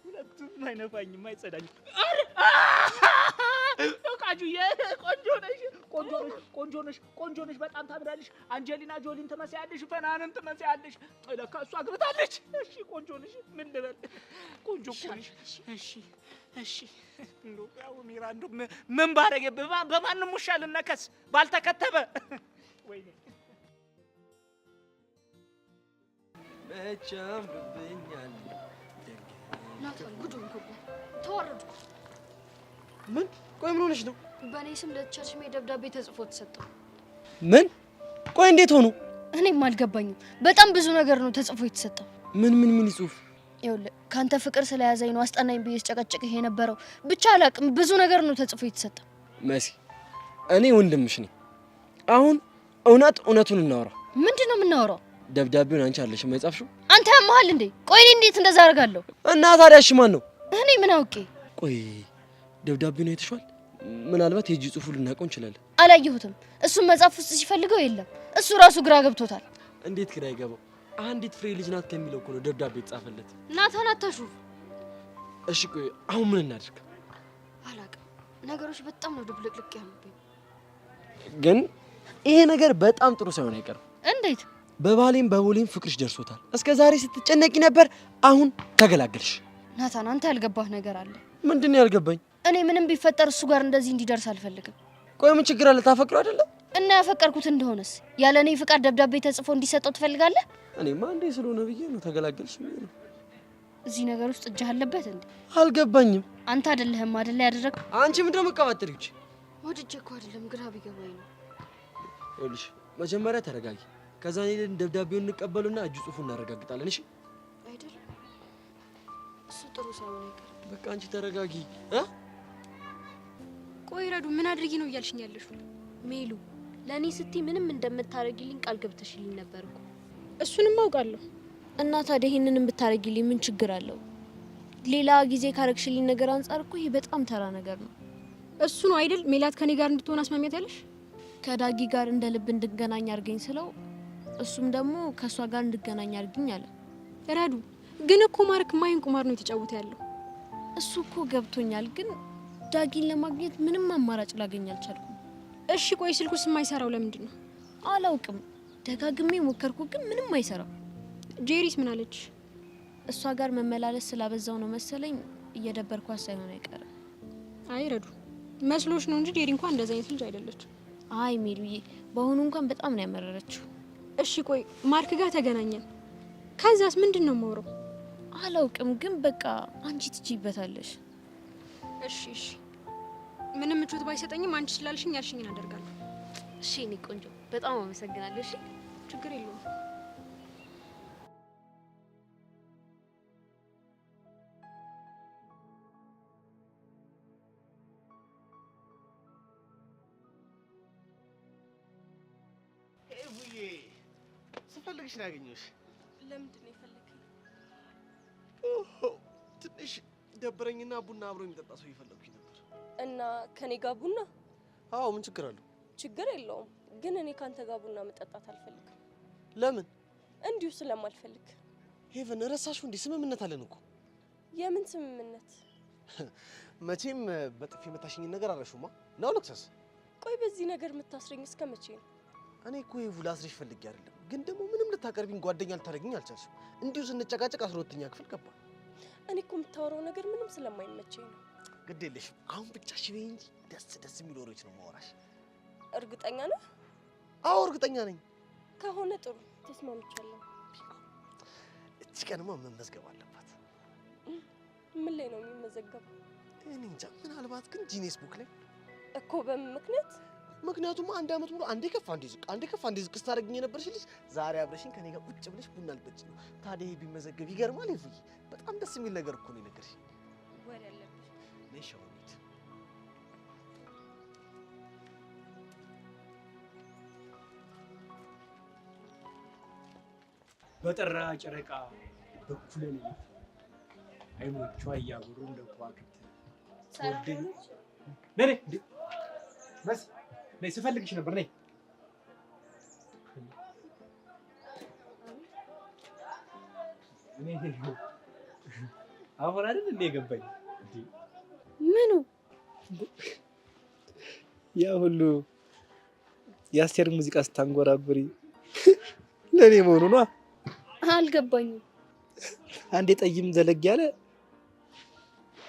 ሁለቱም አይነፋኝም አይጸዳኝም ቃጁዬ ቆንጆ ነሽ በጣም ታምራለሽ አንጀሊና ጆሊን ትመስያለሽ ፈናንን ትመስያለሽ ለካ እሷ አግብታለች እሺ ቆንጆ ነሽ ምን ልበል ቆንጆ ነሽ እሺ እንደው ያው ሚራ እንደው ምን ባረገ በማንም ሙሻል ነከስ ባልተከተበ ወይኔ መቻም ብብኛል ናታን ጉዱን ተወረዱ ምን ቆይ ምን ሆነሽ ነው በእኔ ስም ለቸርች ሜ ደብዳቤ ተጽፎ ተሰጠው ምን ቆይ እንዴት ሆኖ እኔም አልገባኝም በጣም ብዙ ነገር ነው ተጽፎ የተሰጠው ምን ይጽፍ ይኸውልህ ካንተ ፍቅር ስለያዘኝ ነው አስጠናኝ ብዬ ስጨቀጭቅህ የነበረው ብቻ አላቅም ብዙ ነገር ነው ተጽፎ የተሰጠው መሲ እኔ ወንድምሽ ነኝ አሁን እውነቱን እናወራ ምንድነው የምናወራው ደብዳቤውን አንቺ አለሽ የማይጻፍሽው አንተ ያመሃል እንዴ ቆይ እኔ እንዴት እንደዛ አደርጋለሁ እና ታዲያ እሺ ማን ነው እኔ ምን አውቄ ቆይ ደብዳቤውን አይተሽዋል ምናልባት የእጅ ጽሑፉ ልናውቀው እንችላለን አላየሁትም እሱን መጻፍ ውስጥ ሲፈልገው የለም እሱ ራሱ ግራ ገብቶታል እንዴት ግራ ይገባው አንዲት ፍሬ ልጅ ናት ከሚለው እኮ ነው ደብዳቤ የተጻፈለት ናታን አታሹፍ እሺ ቆይ አሁን ምን እናድርግ አላውቅም ነገሮች በጣም ነው ድብልቅልቅ ያሉብኝ ግን ይሄ ነገር በጣም ጥሩ ሳይሆን አይቀርም እንዴት በቦሌም ፍቅርሽ ደርሶታል እስከ ዛሬ ስትጨነቂ ነበር አሁን ተገላገልሽ ናታን አንተ ያልገባህ ነገር አለ ምንድነው ያልገባኝ እኔ ምንም ቢፈጠር እሱ ጋር እንደዚህ እንዲደርስ አልፈልግም ቆይ ምን ችግር አለ ታፈቅረው አይደለ እና ያፈቀርኩት እንደሆነስ ያለኔ ፍቃድ ደብዳቤ ተጽፎ እንዲሰጠው ትፈልጋለህ እኔማ እንዴ ስለሆነ ብዬ ነው ተገላገልሽ ብዬ ነው እዚህ ነገር ውስጥ እጅ አለበት እንዴ አልገባኝም አንተ አይደለህም አይደለ ያደረግ አንቺ ምንድነው መቀባጠሪው ወድጄ እኮ አይደለም ግራ ቢገባኝ ነው ይኸውልሽ መጀመሪያ ተረጋጊ ከዛ እኔን ደብዳቤውን እንቀበሉና እጅ ጽሑፉን እናረጋግጣለን እሺ አይደለም እሱ ጥሩ ሳይሆን አይቀርም በቃ አንቺ ተረጋጊ ቆይ ረዱ ምን አድርጊ ነው እያልሽኝ ያለሽው ሜሉ ለኔ ስትይ ምንም እንደምታረጊልኝ ቃል ገብተሽልኝ ነበርኩ እሱንም አውቃለሁ እና ታዲያ ይሄንንም ብታረጊልኝ ምን ችግር አለው ሌላ ጊዜ ካረግሽልኝ ነገር አንፃር እኮ ይሄ በጣም ተራ ነገር ነው እሱ ነው አይደል ሜላት ከኔ ጋር እንድትሆን አስማሚያት ያለሽ ከዳጊ ጋር እንደ ልብ እንድገናኝ አርገኝ ስለው እሱም ደግሞ ከሷ ጋር እንድገናኝ አርግኝ አለ ረዱ ግን እኮ ማርክ ማይን ቁማር ነው የተጫወተ ያለው እሱ እኮ ገብቶኛል ግን ዳጊን ለማግኘት ምንም አማራጭ ላገኝ አልቻልኩም እሺ ቆይ ስልኩስ የማይሰራው ለምንድን ነው አላውቅም ደጋግሜ ሞከርኩ ግን ምንም አይሰራም ጄሪስ ምን አለች እሷ ጋር መመላለስ ስላበዛው ነው መሰለኝ እየደበርኳት ሳይሆን አይቀርም አይ ረዱ መስሎሽ ነው እንጂ ጄሪ እንኳን እንደዛ አይነት ልጅ አይደለች አይ ሜሉዬ በአሁኑ እንኳን በጣም ነው ያመረረችው እሺ ቆይ ማርክ ጋር ተገናኘን ከዛስ ምንድነው የማወራው አላውቅም ግን በቃ አንቺ ትችይበታለሽ እሺ ምንም ምቾት ባይሰጠኝም አንቺ ስላልሽኝ ያልሽኝን አደርጋለሁ እሺ እኔ ቆንጆ በጣም አመሰግናለሁ እሺ ችግር የለውም ስፈልግሽ ነው ያገኘሁሽ ለምንድን ነው የፈለከኝ ትንሽ ደበረኝና ቡና አብሮ የሚጠጣ ሰው እየፈለኩኝ ነበር እና ከኔ ጋር ቡና አዎ ምን ችግር አለው ችግር የለውም ግን እኔ ካንተ ጋር ቡና መጠጣት አልፈልግም ለምን እንዲሁ ስለማልፈልግ ሄቨን ረሳሽው እንዴ ስምምነት አለን እኮ የምን ስምምነት? መቼም በጥፊ የመታሽኝን ነገር አረሹማ ነው ልክሰስ። ቆይ በዚህ ነገር የምታስረኝ እስከ መቼ ነው? እኔ እኮ ላስርሽ ፈልጌ አይደለም፣ ግን ደግሞ ምንም ልታቀርቢኝ ጓደኛ ልታደርጊኝ አልቻልሽም። እንዲሁ ስንጨቃጨቅ 12ኛ ክፍል ገባ። እኔ እኮ የምታወራው ነገር ምንም ስለማይመቸኝ ነው። ግድ የለሽም አሁን ብቻ እሺ በይኝ እንጂ ደስ የሚሉ ወሬዎች ነው የማወራሽ። እርግጠኛ ነህ? አዎ እርግጠኛ ነኝ። ከሆነ ጥሩ ተስማምቻለሁ። እቺ ቀንማ መመዝገብ አለባት። ምን ላይ ነው የሚመዘገበው? እኔ እንጃ፣ ምናልባት ግን ጂኔስ ቡክ ላይ እኮ። በምን ምክንያት? ምክንያቱም አንድ አመት ሙሉ አንዴ ከፍ አንዴ ዝቅ አንዴ ከፍ አንዴ ዝቅ ስታደርጊኝ የነበርሽ ልጅ ዛሬ አብረሽኝ ከኔ ጋር ቁጭ ብለሽ ቡና ልጠጪ ነው። ታዲያ ይሄ ቢመዘገብ ይገርማል። ይፉይ በጣም ደስ የሚል ነገር እኮ ነው የነገርሽ። ወሬ ያለብሽ ነይ ሸውሚት። በጠራ ጨረቃ በኩለ ሌሊት አይኖቿ እያበሩ እንደ ከዋክብት ተወደኝ። ነይ በስ ነይ፣ ስፈልግሽ ነበር። ነይ አሁን አይደል እንደ ገባኝ። ምኑ? ያ ሁሉ የአስቴር ሙዚቃ ስታንጎራጉሪ ለኔ መሆኑ ነው። አልገባኝም። አንዴ ጠይም ዘለግ ያለ፣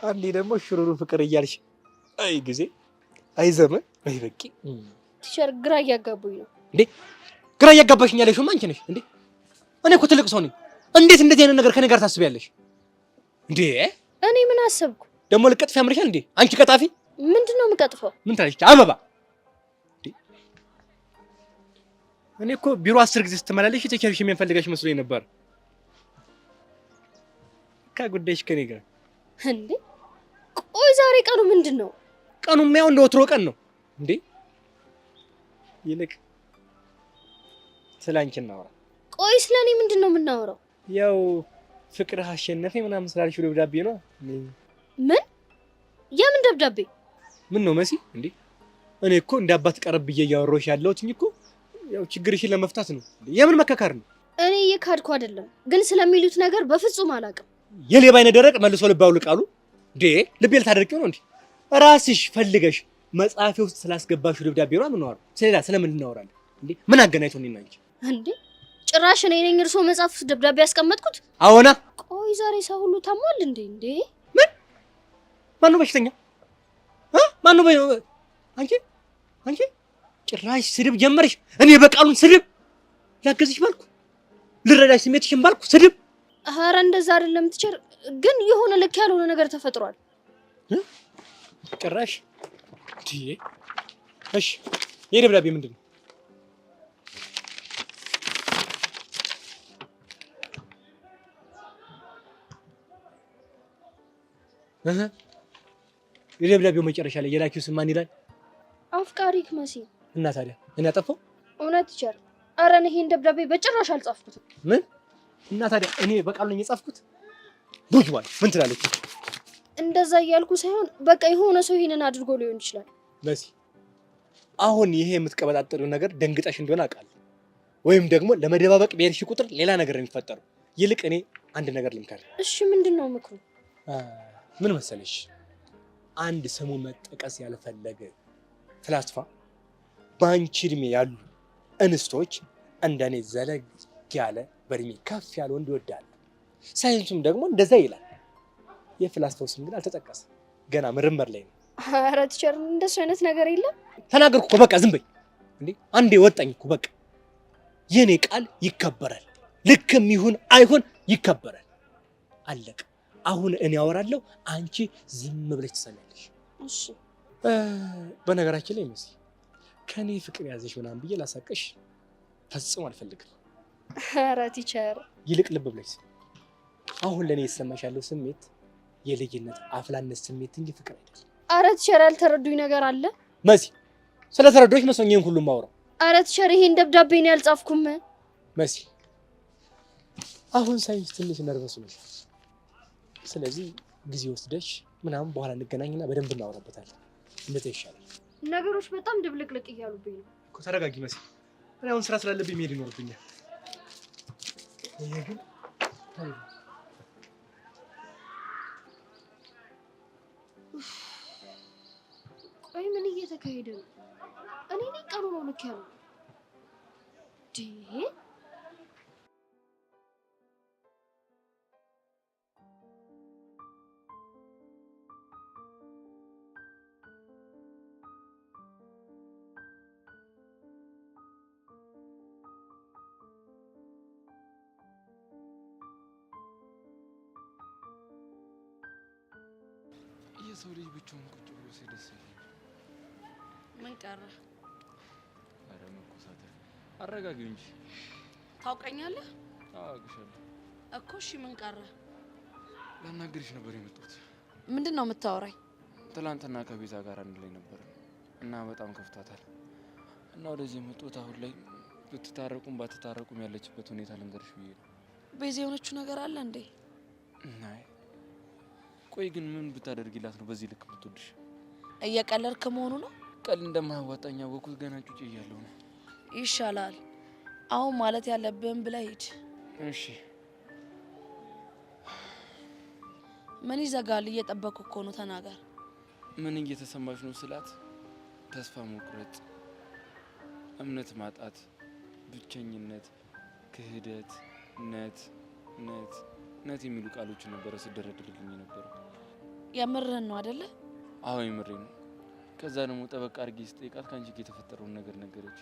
አንዴ ደግሞ ሽሩሩ ፍቅር እያልሽ፣ አይ ጊዜ፣ አይ ዘመን፣ አይ በቂ። ቲቸር ግራ እያጋቡኝ ነው። እንዴ ግራ እያጋባሽኝ ያለሽው አንቺ ነሽ እንዴ? እኔ እኮ ትልቅ ሰው ነኝ። እንዴት እንደዚህ አይነት ነገር ከኔ ጋር ታስቢያለሽ እንዴ? እኔ ምን አሰብኩ ደግሞ? ልቀጥፍ ያምርሻል እንዴ አንቺ ቀጣፊ? ምንድነው የምቀጥፈው? ምን ታለሽ? አበባ እንዴ? እኔ እኮ ቢሮ 10 ጊዜ ስትመላለሽ ተቸርሽ የሚፈልገሽ መስሎኝ ነበር። ከጉዳይሽ ከኔ ጋር እንዴ? ቆይ ዛሬ ቀኑ ምንድነው? ቀኑማ ያው እንደ ወትሮ ቀን ነው እንዴ? ይልቅ ስላንቺ እናወራ። ቆይ ስለኔ ምንድነው የምናወራው? ያው ፍቅር አሸነፈ ምናምን ስላልሽው ደብዳቤ ነው። ምን? የምን ደብዳቤ? ምን ነው መሲ? እንዴ እኔ እኮ እንደ አባት ቀረብ ብዬ እያወራሁሽ ያለሁት እኮ ያው ችግርሽን ለመፍታት ነው። የምን መካካር ነው? እኔ እየካድኩ አይደለም፣ ግን ስለሚሉት ነገር በፍጹም አላውቅም። የሌባ አይነ ደረቅ መልሶ ልብ አውልቃሉ እንዴ? ልቤ ልታደርቂው ነው እንዴ? ራስሽ ፈልገሽ መጽሐፌ ውስጥ ስላስገባሽው ደብዳቤ ነው የምናወራው። ስለሌላ ስለምን እናወራለን እንዴ? ምን አገናኝቶን እኔና አንቺ እንዴ? ጭራሽ እኔ ነኝ እርሶ መጽሐፍ ውስጥ ደብዳቤ ያስቀመጥኩት? አዎና። ቆይ ዛሬ ሰው ሁሉ ታሟል እንዴ? እንዴ ምን? ማን ነው በሽተኛ? ማን ነው? አንቺ ጭራሽ ስድብ ጀመርሽ። እኔ በቃሉን ስድብ ላገዝሽ ባልኩ፣ ልረዳሽ ስሜትሽን ባልኩ ስድብ። ኧረ እንደዛ አይደለም ቲቸር፣ ግን የሆነ ልክ ያልሆነ ነገር ተፈጥሯል። ጭራሽ እሺ፣ ይሄ ደብዳቤ ምንድን ነው? የደብዳቤው መጨረሻ ላይ የላኪው ስም ማን ይላል? አፍቃሪክ መሲ። እና ታዲያ እኔ አጠፋው? እውነት ቲቸር፣ ኧረ እኔ ይሄን ደብዳቤ በጭራሽ አልጻፍኩትም። ምን? እና ታዲያ እኔ በቃሉ ነኝ የጻፍኩት? ቡጅዋል ምን ትላለች? እንደዛ እያልኩ ሳይሆን በቃ የሆነ ሰው ይሄንን አድርጎ ሊሆን ይችላል። መሲ፣ አሁን ይሄ የምትቀበጣጠሪው ነገር ደንግጠሽ እንደሆነ አውቃለሁ። ወይም ደግሞ ለመደባበቅ በሄድሽ ቁጥር ሌላ ነገር ነው የሚፈጠረው። ይልቅ እኔ አንድ ነገር ልምከር። እሺ፣ ምንድነው ምክሩ? ምን መሰለሽ፣ አንድ ስሙ መጠቀስ ያልፈለገ ፍላስፋ በአንቺ እድሜ ያሉ እንስቶች እንደኔ ዘለግ ያለ በእድሜ ከፍ ያለ ወንድ ይወዳሉ። ሳይንሱም ደግሞ እንደዛ ይላል። የፍላስፋው ስም ግን አልተጠቀሰም፣ ገና ምርምር ላይ ነው። ኧረ ቲቸር፣ እንደሱ አይነት ነገር የለም። ተናገርኩ እኮ በቃ ዝም በይ እንዴ! አንዴ ወጣኝ እኮ በቃ። የኔ ቃል ይከበራል፣ ልክም ይሁን አይሁን ይከበራል። አለቀ። አሁን እኔ አወራለሁ፣ አንቺ ዝም ብለሽ ትሰሚያለሽ። እሺ። በነገራችን ላይ መሲ፣ ከኔ ፍቅር ያዘሽ ምናምን ብዬ ላሳቀሽ ፈጽሞ አልፈልግም። ኧረ ቲቸር፣ ይልቅ ልብ ብለሽ አሁን ለኔ የተሰማሽ ያለው ስሜት የልጅነት አፍላነት ስሜት እንጂ ፍቅር አይደለም። ኧረ ቲቸር፣ ያልተረዱኝ ነገር አለ መሲ። ስለተረዶች መስሎኝ ይሄን ሁሉ ማውራው። ኧረ ቲቸር፣ ይሄን ደብዳቤ ነው ያልጻፍኩም መሲ። አሁን ሳይንስ ትንሽ ነርቨስ ነሽ። ስለዚህ ጊዜ ወስደሽ ምናምን በኋላ እንገናኝና በደንብ እናወራበታለን። እንደዛ ይሻላል። ነገሮች በጣም ድብልቅልቅ እያሉብኝ ነው እኮ። ተረጋጊ መሲ። እኔ አሁን ስራ ስላለብኝ መሄድ ይኖርብኛል። ይሄ ግን እየተካሄደ ነው? እኔ ነኝ ቀኑ ነው ልክ ያለው ዲ የሰው ልጅ ብቻውን ቁጭ ብሎ ሲደስ ይላል። ምን ቀረ? አረ መቆሳተር አረጋጊው እንጂ። ታውቀኛለህ? አውቅሻለሁ እኮ። እሺ ምን ቀረ? ላናግርሽ ነበር የመጣሁት። ምንድን ነው የምታወራኝ? ትላንትና ከቤዛ ጋር አንድ ላይ ነበር እና በጣም ከፍቷታል እና ወደዚህ የመጣሁት አሁን ላይ ብትታረቁም ባትታረቁም ያለችበት ሁኔታ ልንገርሽ ብዬ ነው። ቤዛ የሆነችው ነገር አለ እንዴ? አይ ቆይ ግን ምን ብታደርጊላት ነው በዚህ ልክ የምትወድሽ? እየቀለድክ መሆኑ ነው? ቀል እንደማያዋጣኝ ያወኩት ገና ጩጬ እያለሁ ነው። ይሻላል አሁን ማለት ያለብህን ብለህ ሂድ። እሺ ምን ይዘጋል? እየጠበኩ እኮ ነው። ተናገር። ምን እየተሰማሽ ነው ስላት ተስፋ መቁረጥ፣ እምነት ማጣት፣ ብቸኝነት፣ ክህደት፣ ነት የሚሉ ቃሎችን ነበረ ስደረድርልኝ የነበረው። የምርህን ነው አይደለ? አዎ የምሬ ነው። ከዛ ደግሞ ጠበቃ አድርጌ ስጠይቃት ከአንቺ ጋር የተፈጠረውን ነገር ነገረች።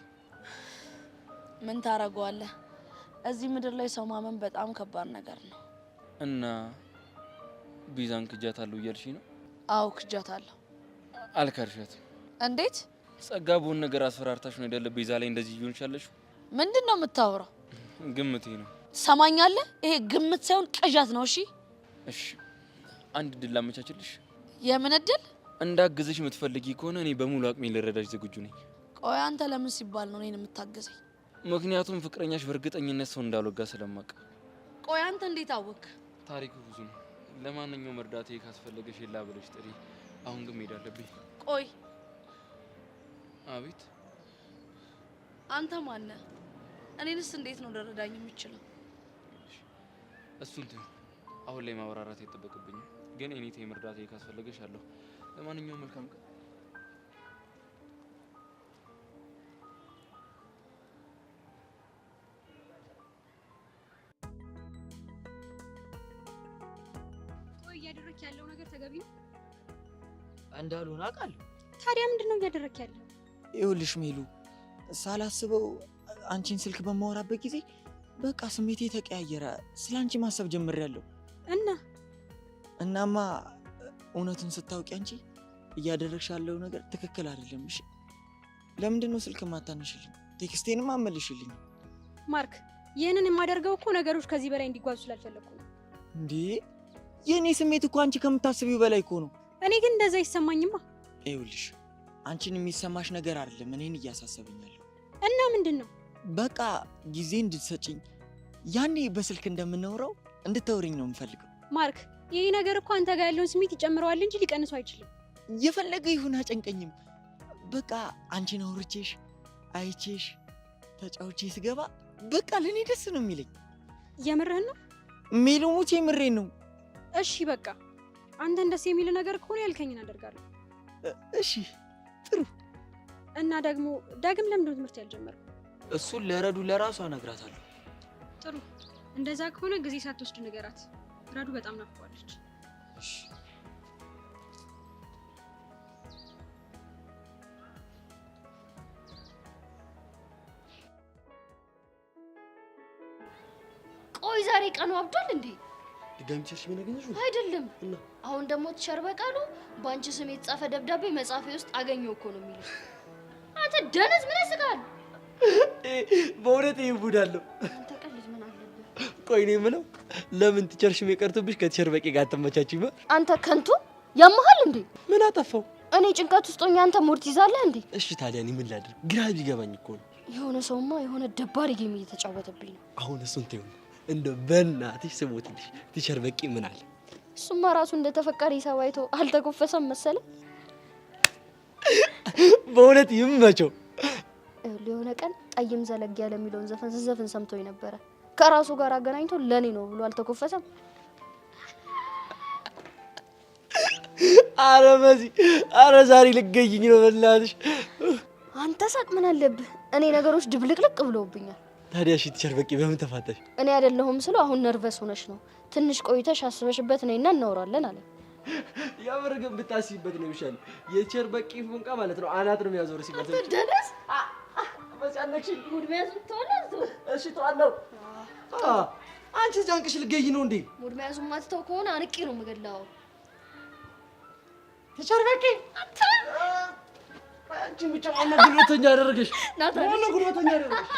ምን ታረገዋለህ? እዚህ ምድር ላይ ሰው ማመን በጣም ከባድ ነገር ነው። እና ቤዛን ክጃታለሁ እያልሽኝ ነው? አዎ ክጃታለሁ። አልካርሻትም። እንዴት? ጸጋ በሆነ ነገር አስፈራርታሽ ነው አይደለ ቤዛ ላይ እንደዚህ እየሆንሻለሽ? ምንድን ነው የምታወራው? ግምቴ ነው። ሰማኛለህ? ይሄ ግምት ሳይሆን ቅዠት ነው። እሺ አንድ ድል ላመቻችልሽ። የምን እድል? እንዳግዝሽ የምትፈልጊ ከሆነ እኔ በሙሉ አቅሜ ልረዳሽ ዝግጁ ነኝ። ቆይ አንተ ለምን ሲባል ነው እኔን የምታገዘኝ? ምክንያቱም ፍቅረኛሽ በእርግጠኝነት ሰው እንዳልወጋ ስለማውቅ። ቆይ አንተ እንዴት አወቅ? ታሪኩ ብዙ ነው። ለማንኛውም እርዳታ ካስፈለገሽ ላ ብለሽ ጥሪ። አሁን ግን መሄድ አለብኝ። ቆይ አቤት። አንተ ማነህ? እኔንስ እንዴት ነው ልረዳኝ የምችለው? እሱን አሁን ላይ ማብራራት አይጠበቅብኝም። ግን እኔ ቴም እርዳታ ካስፈለገሽ አለሁ። ለማንኛውም መልካም ቀን። ቆይ እያደረክ ያለው ነገር ተገቢ ነው እንዳልሆነ አውቃለሁ። ታዲያ ምንድን ነው እያደረክ ያለው? ይኸውልሽ ሜሉ፣ ሳላስበው አንቺን ስልክ በማወራበት ጊዜ በቃ ስሜቴ ተቀያየረ። ስለ አንቺ ማሰብ ጀምሬያለሁ። እናማ እውነቱን ስታውቂ አንቺ እያደረግሽ ያለው ነገር ትክክል አይደለም። እሺ ለምንድን ነው ስልክ ማታነሽልኝ? ቴክስቴንም አመልሽልኝ። ማርክ፣ ይህንን የማደርገው እኮ ነገሮች ከዚህ በላይ እንዲጓዙ ስላልፈለኩ ነው። እንዴ የኔ ስሜት እኮ አንቺ ከምታስቢው በላይ እኮ ነው። እኔ ግን እንደዛ ይሰማኝማ። ይኸውልሽ አንቺን የሚሰማሽ ነገር አይደለም እኔን እያሳሰበኛለሁ። እና ምንድን ነው? በቃ ጊዜ እንድትሰጪኝ፣ ያኔ በስልክ እንደምናወራው እንድታወሪኝ ነው የምፈልገው። ማርክ፣ ይሄ ነገር እኮ አንተ ጋር ያለውን ስሜት ይጨምረዋል እንጂ ሊቀንሰው አይችልም። የፈለገ ይሁን አጨንቀኝም። በቃ አንቺን አውርቼሽ አይቼሽ ተጫውቼ ስገባ በቃ ለኔ ደስ ነው የሚለኝ። የምርህን ነው? ሜሎሞት የምሬን ነው። እሺ በቃ አንተን ደስ የሚል ነገር ከሆነ ያልከኝን አደርጋለሁ። እሺ ጥሩ። እና ደግሞ ዳግም ለምንድን ነው ትምህርት ያልጀመረው? እሱን ለረዱ ለራሷ እነግራታለሁ። ጥሩ። እንደዛ ከሆነ ጊዜ ሳትወስድ ንገራት። ረዱ በጣም ናፍቀዋለች። እሺ ቆይ ዛሬ ቀኑ አብዷል እንዴ? ድጋሚ ቸርሽ ምን አገኘሽ? አይደለም። አሁን ደግሞ ተቸር በቃሉ ባንቺ ስም የተጻፈ ደብዳቤ መጻፌ ውስጥ አገኘው እኮ ነው የሚለው። አንተ ደነዝ ምን ያስቃል? በእውነት ይቡዳለሁ። አንተ ቀልጅ ምን አለብህ? ቆይ ነው የምለው ለምን ቲቸርሽ የሚቀርቱብሽ ከቲቸር በቂ ጋር ተመቻችኝ? አንተ ከንቱ ያመሃል እንዴ? ምን አጠፋው? እኔ ጭንቀት ውስጥ ሆኜ አንተ ሞርት ይዛለህ እንዴ? እሺ ታዲያ እኔ ምን ላድርግ? ግራ ቢገባኝ እኮ ነው። የሆነ ሰውማ የሆነ ደባሪ ጌም እየተጫወተብኝ ነው። አሁን እሱን ተይው። እንደ በእናትሽ ስሞትልሽ ቲቸር በቂ ምን አለ? እሱማ ራሱ እንደ ተፈቃሪ ሂሳብ አይቶ አልተኮፈሰም መሰለ። በእውነት ይመቸው። የሆነ ቀን ጠይም ዘለግ ያለ የሚለውን ዘፈን ስዘፍን ሰምቶኝ ነበረ። ከራሱ ጋር አገናኝቶ ለኔ ነው ብሎ አልተኮፈሰም። አረ መሲ፣ አረ ዛሬ ልገኝኝ ነው በእናትሽ። አንተ ሳቅ ምን አለብህ? እኔ ነገሮች ድብልቅልቅ ብለውብኛል። ታዲያ እሺ ቲቸር በቂ በምን ተፋታሽ? እኔ አይደለሁም ስለው አሁን ነርቨስ ሆነሽ ነው። ትንሽ ቆይተሽ አስበሽበት ነይና እናወራለን አለ። ያምር ግን ብታስይበት ነው የሚሻለው። የቲቸር በቂ ፎንቃ ማለት ነው አናት ነው የሚያዞር ሲበት። ደረስ በጫነክሽ ሙድ መያዝ ተወለዘ። እሺ ተዋለው። አንቺ ጃንቅሽ ልገኝ ነው እንዴ? ሙድ መያዙ ማትተው ከሆነ አንቄ ነው የምገላው። ቲቸር በቂ አንቺ ብቻ ማን ጉልበተኛ ያደረገሽ? ማን ጉልበተኛ ያደረገሽ?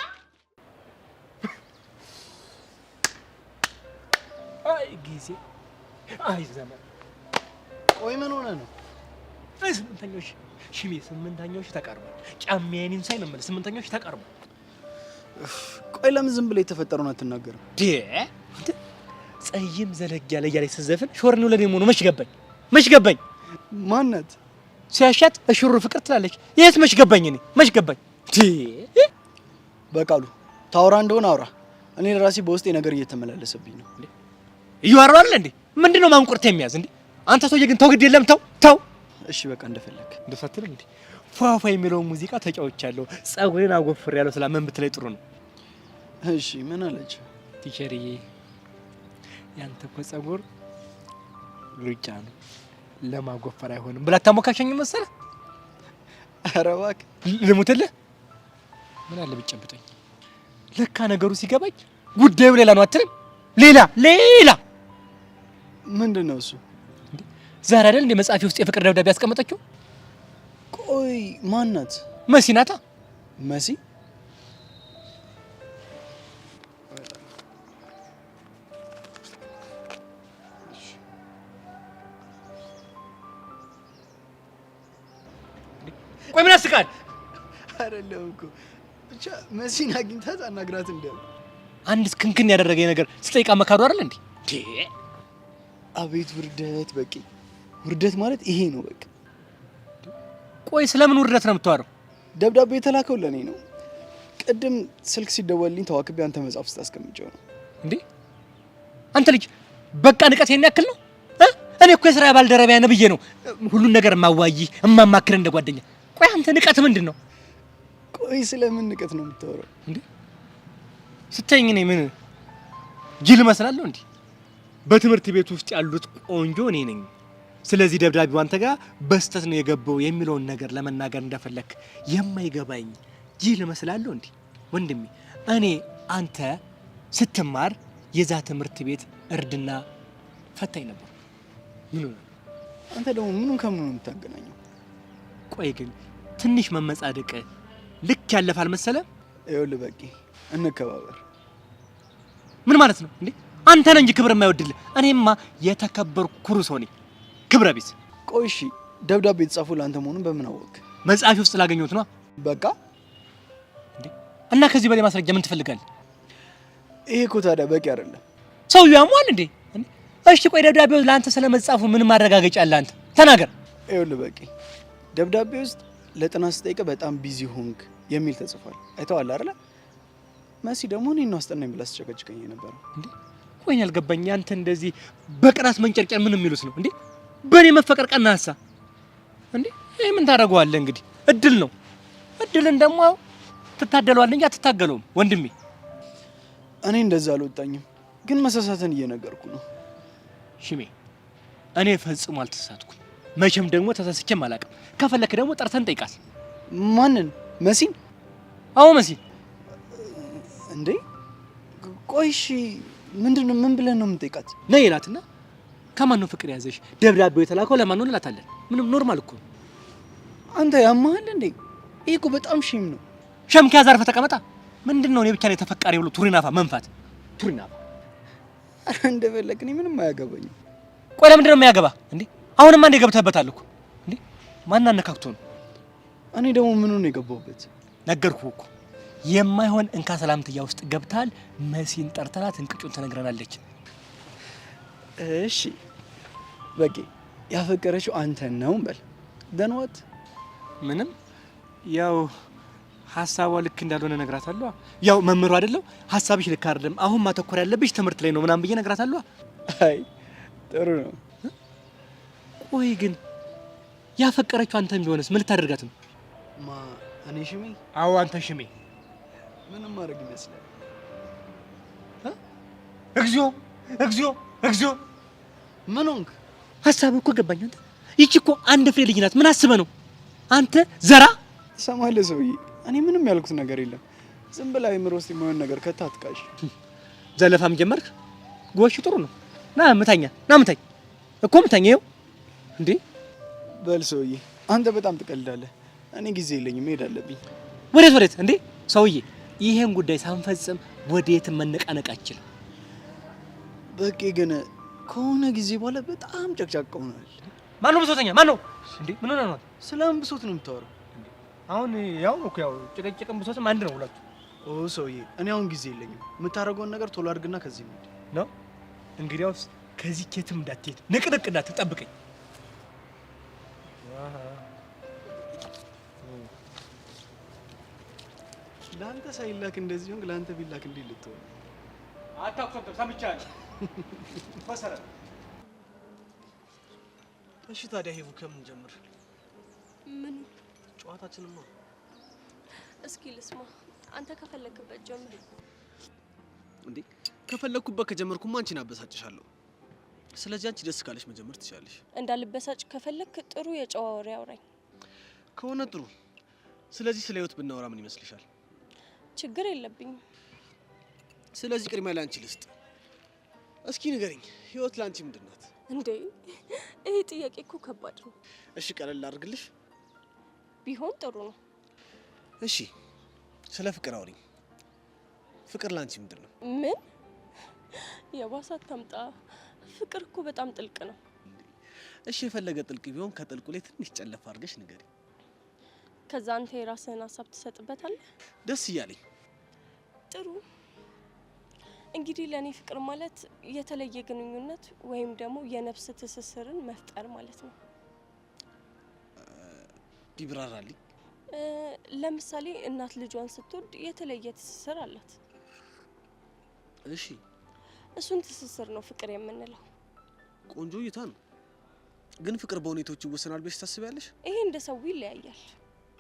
አይ ጊዜ አይ ዘመን። ቆይ ምን ሆነ ነው? ስምንተኞች ሽሜ ስምንተኞች ተቀርቧል። ጫሜዬን ሳይ ነው ማለት ስምንተኞች ተቀርቧል። ቆይ ለምን ዝም ብለህ የተፈጠረውን አትናገርም? ጸይም ዘለግ ያለ እያለች ስትዘፍን ሾርኔው ለኔ መሆኑ መች ገባኝ። ማናት? ሲያሻት እሽሩ ፍቅር ትላለች። የት መች ገባኝ? እኔ መች ገባኝ? በቃሉ ታውራ እንደሆነ አውራ። እኔ ለራሴ በውስጤ ነገር እየተመላለሰብኝ ነው። እያወራሁ አይደል እንዴ? ምንድነው ማንቁርት የሚያዝ እንዴ? አንተ ሰውዬ ግን ተው፣ ግድ የለም ተው። እሺ በቃ እንደፈለክ እንደፈትል እንዴ። ፏፏ የሚለው ሙዚቃ ተጫውቻለሁ። ጸጉሬን አጎፍሬያለሁ። ስላመን ብትለይ ጥሩ ነው። እሺ ምን አለች? ቲቸርዬ ያንተ እኮ ጸጉር ሉጫ ነው ለማጎፈር አይሆንም ብላ ታሞካሸኝ መሰለህ? ኧረ እባክህ ልሙትልህ። ምን አለ ብትጨብጠኝ። ለካ ነገሩ ሲገባኝ ጉዳዩ ሌላ ነው አትልም? ሌላ ምንድን ነው እሱ? ዛሬ አይደል እንደ መጽሐፊ ውስጥ የፍቅር ደብዳቤ ያስቀመጠችው? ቆይ ማናት? መሲ ናታ። መሲ ቆይ ምን ያስቃል? አይደለም እኮ ብቻ መሲን አግኝታት አናግራት እንደው አንድ ስክንክን ያደረገኝ ነገር ስጠይቃ መካዱ አይደል እንዴ? አቤት ውርደት! በቂ ውርደት ማለት ይሄ ነው በቃ። ቆይ ስለምን ውርደት ነው የምታወራው? ደብዳቤ የተላከው ለኔ ነው። ቅድም ስልክ ሲደወልልኝ ተዋክቤ አንተ መጽሐፍ ውስጥ አስቀምጬው ነው። እንዴ አንተ ልጅ በቃ ንቀት ይሄን ያክል ነው? እኔ እኮ የሥራ ባልደረቢያ ነህ ብዬ ነው ሁሉን ነገር ማዋይህ እማማክር እንደ ጓደኛ። ቆይ አንተ ንቀት ምንድን ነው? ቆይ ስለምን ንቀት ነው የምታወራው እንዴ? ስተኝ እኔ ምን ጅል እመስላለሁ እንዴ? በትምህርት ቤት ውስጥ ያሉት ቆንጆ እኔ ነኝ። ስለዚህ ደብዳቤው አንተ ጋር በስተት ነው የገባው የሚለውን ነገር ለመናገር እንደፈለክ የማይገባኝ ጅል እመስላለሁ እንዴ? ወንድሜ እኔ አንተ ስትማር የዛ ትምህርት ቤት እርድና ፈታኝ ነበር። ምን ነው አንተ ደግሞ ምኑን ከምኑ ነው የምታገናኘው? ቆይ ግን ትንሽ መመጻደቅ ልክ ያለፋል መሰለ? ይኸውልህ በቂ እንከባበር። ምን ማለት ነው እንዴ? አንተ ነህ እንጂ ክብር የማይወድልህ። እኔማ የተከበርኩ ኩሩ ሰው ነኝ፣ ክብረ ቢስ። ቆይ እሺ ደብዳቤ የተጻፈው ለአንተ መሆኑን በምን አወቅ? መጽሐፊ ውስጥ ላገኘሁት ነው። በቃ እንዴ እና ከዚህ በላይ ማስረጃ ምን ትፈልጋለህ? ይሄ እኮ ታዲያ በቂ አይደለም። ሰውዬው ያሟል እንዴ? እሺ ቆይ ደብዳቤው ለአንተ ስለመጻፉ ምን ማረጋገጫ አለ? አንተ ተናገር። ይኸውልህ በቂ ደብዳቤ ውስጥ ለጥናት ስጠይቅ በጣም ቢዚ ሆንክ የሚል ተጽፏል። አይተዋል አይደል? መሲ ደግሞ እኔን ነው አስጠናኝ ብላ ስትጨቀጭቀኝ ነበር። እንዴ ቆይ ያልገባኝ አንተ እንደዚህ በቅናት መንጨርጨር ምን የሚሉት ነው እንዴ? በእኔ መፈቀር ቀናሳ እንዴ? ይሄ ምን ታደርገዋለህ እንግዲህ? እድል ነው። እድልን ደግሞ ትታደለዋለህ እንጂ አትታገለውም ወንድሜ። እኔ እንደዛ አልወጣኝም፣ ግን መሳሳትን እየነገርኩ ነው። ሽሜ እኔ ፈጽሞ አልተሳሳትኩም፣ መቼም ደግሞ ተሳስቼም አላውቅም። ከፈለክ ደግሞ ጠርተን ጠይቃት። ማንን? መሲን? አዎ መሲን። እንዴ ቆይ እሺ ምንድነው? ምን ብለን ነው የምንጠይቃት? ነይ እላትና ከማን ነው ፍቅር ያዘሽ? ደብዳቤው የተላከው ለማን ነው እንላታለን። ምንም ኖርማል እኮ። አንተ ያማሃል እንዴ? ይሄ እኮ በጣም ሼም ነው። ሼም ከያዘ አርፈህ ተቀመጣ። ምንድነው እኔ ብቻ ነኝ ተፈቃሪ ብሎ ቱሪናፋ መንፋት? ቱሪናፋ እንደፈለክ እኔ ምንም አያገባኝም። ቆይ ለምንድን ነው የሚያገባ እንዴ? አሁንማ እንደ ገብተህበታል እኮ እንዴ? ማን አነካክቶ ነው? እኔ ደግሞ ምን ነው የገባሁበት? ነገርኩህ እኮ የማይሆን እንካ ሰላምትያ ውስጥ ገብታል። መሲን ጠርተናት እንቅጩን ትነግረናለች። እሺ በቂ ያፈቀረችው አንተ ነው በል። ደንወት ምንም ያው ሐሳቧ ልክ እንዳልሆነ ነግራታለሁ። ያው መምህሩ አይደለም ሐሳብሽ ልክ አይደለም፣ አሁን ማተኮር ያለብሽ ትምህርት ላይ ነው ምናምን ብዬ ነግራታለሁ። አይ ጥሩ ነው። ቆይ ግን ያፈቀረችው አንተን ቢሆንስ ምን ልታደርጋት ነው? እኔ ሽሜ? አዎ አንተ ሽሜ። ምንም ማድረግ ይመስላል። እግዚኦ እግዚኦ እግዚኦ! ምን ሆንክ? ሀሳብ እኮ ገባኝ። አንተ ይቺ እኮ አንድ ፍሬ ልጅ ናት። ምን አስበህ ነው አንተ ዘራ? ትሰማለህ ሰውዬ፣ እኔ ምንም ያልኩት ነገር የለም። ዝም ብላ አይምሮ ውስጥ የማይሆን ነገር ከታትቃሽ። ዘለፋም ጀመርክ? ጎሽ ጥሩ ነው። ና ምታኛ፣ ና ምታኝ እኮ ምታኝ። ይኸው እንዴ! በል ሰውዬ፣ አንተ በጣም ትቀልዳለህ። እኔ ጊዜ የለኝም፣ መሄድ አለብኝ። ወዴት ወዴት? እንዴ ሰውዬ፣ ይሄን ጉዳይ ሳንፈጽም ወዴትም መነቃነቅ አችልም። በቂ ግን ከሆነ ጊዜ በኋላ በጣም ጨቅጫቃ ሆናል። ማን ነው ብሶተኛ? ማን ነው እንዴ? ምን ሆነ ነው? ስለምን ብሶት ነው የምታወራው? አሁን ያው እኮ ያው ጭቅጭቅም ብሶትም አንድ ነው ሁለቱ። ኦ ሰውዬ፣ እኔ አሁን ጊዜ የለኝም። የምታደርገውን ነገር ቶሎ አድርግና ከዚህ ነው። እንግዲያውስ ከዚህ ኬትም እንዳትሄድ ንቅንቅ እንዳትጠብቀኝ። ለአንተ ሳይላክ እንደዚህ ሆንክ፣ ለአንተ ቢላክ እንዴት ልትሆን? አታውቅም። ሰምቻለሁ መሰረት። እሺ ታዲያ ሄቡ ከምን ጀምር? ምን ጨዋታችንን ነው? እስኪ ልስማ። አንተ ከፈለክበት ጀምር። እንዴ ከፈለኩበት ከጀመርኩማ አንቺን አበሳጭሻለሁ። ስለዚህ አንቺ ደስ ካለሽ መጀመር ትችላለሽ። እንዳልበሳጭ ከፈለክ ጥሩ የጨዋ ወሬ አውራኝ ከሆነ ጥሩ። ስለዚህ ስለ ህይወት ብናወራ ምን ይመስልሻል? ችግር የለብኝም። ስለዚህ ቅድሚያ ለአንቺ ልስጥ። እስኪ ንገሪኝ፣ ህይወት ለአንቺ ምንድን ናት? እንዴ ይሄ ጥያቄ እኮ ከባድ ነው። እሺ ቀለል አድርግልሽ። ቢሆን ጥሩ ነው። እሺ ስለ ፍቅር አውሪኝ። ፍቅር ለአንቺ ምንድን ነው? ምን የባሳት ታምጣ። ፍቅር እኮ በጣም ጥልቅ ነው። እሺ የፈለገ ጥልቅ ቢሆን ከጥልቁ ላይ ትንሽ ጨለፍ አድርገሽ ንገሪ። ከዛ አንተ የራስህን ሀሳብ ትሰጥበታለህ። ደስ እያለኝ። ጥሩ እንግዲህ ለኔ ፍቅር ማለት የተለየ ግንኙነት ወይም ደግሞ የነፍስ ትስስርን መፍጠር ማለት ነው። ቢብራራልኝ። ለምሳሌ እናት ልጇን ስትወድ የተለየ ትስስር አላት። እሺ እሱን ትስስር ነው ፍቅር የምንለው። ቆንጆ እይታ ነው። ግን ፍቅር በሁኔታዎች ይወሰናል ብለሽ ታስቢያለሽ? ይሄ እንደ ሰው ይለያያል።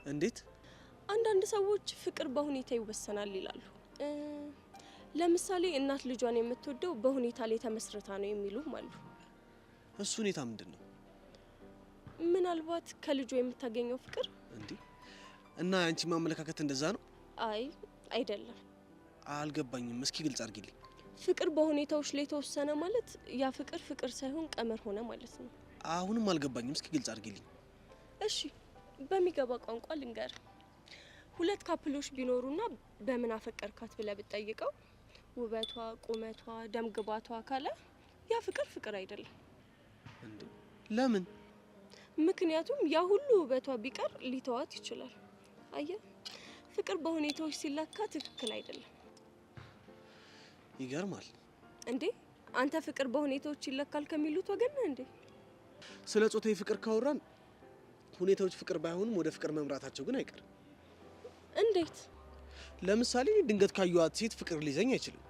እንዴት? አንዳንድ ሰዎች ፍቅር በሁኔታ ይወሰናል ይላሉ። ለምሳሌ እናት ልጇን የምትወደው በሁኔታ ላይ ተመስርታ ነው የሚሉም አሉ። እሱ ሁኔታ ምንድን ነው? ምናልባት ከልጇ የምታገኘው ፍቅር። እንዴ እና አንቺ ማመለካከት እንደዛ ነው? አይ አይደለም። አልገባኝም። እስኪ ግልጽ አድርጊልኝ። ፍቅር በሁኔታዎች ላይ ተወሰነ ማለት ያ ፍቅር ፍቅር ሳይሆን ቀመር ሆነ ማለት ነው። አሁንም አልገባኝም። እስኪ ግልጽ አድርጊልኝ። እሺ በሚገባ ቋንቋ ልንገር። ሁለት ካፕሎች ቢኖሩና በምን አፈቀርካት ብለህ ብትጠይቀው ውበቷ፣ ቁመቷ፣ ደምግባቷ ካለ ያ ፍቅር ፍቅር አይደለም። እንዴ ለምን? ምክንያቱም ያ ሁሉ ውበቷ ቢቀር ሊተዋት ይችላል። አየህ፣ ፍቅር በሁኔታዎች ሲለካ ትክክል አይደለም። ይገርማል። እንዴ አንተ ፍቅር በሁኔታዎች ይለካል ከሚሉት ወገን ነህ እንዴ? ስለ ጾታዊ ፍቅር ካወራን ሁኔታዎች ፍቅር ባይሆኑም ወደ ፍቅር መምራታቸው ግን አይቀርም። እንዴት? ለምሳሌ ድንገት ካየኋት ሴት ፍቅር ሊይዘኝ አይችልም።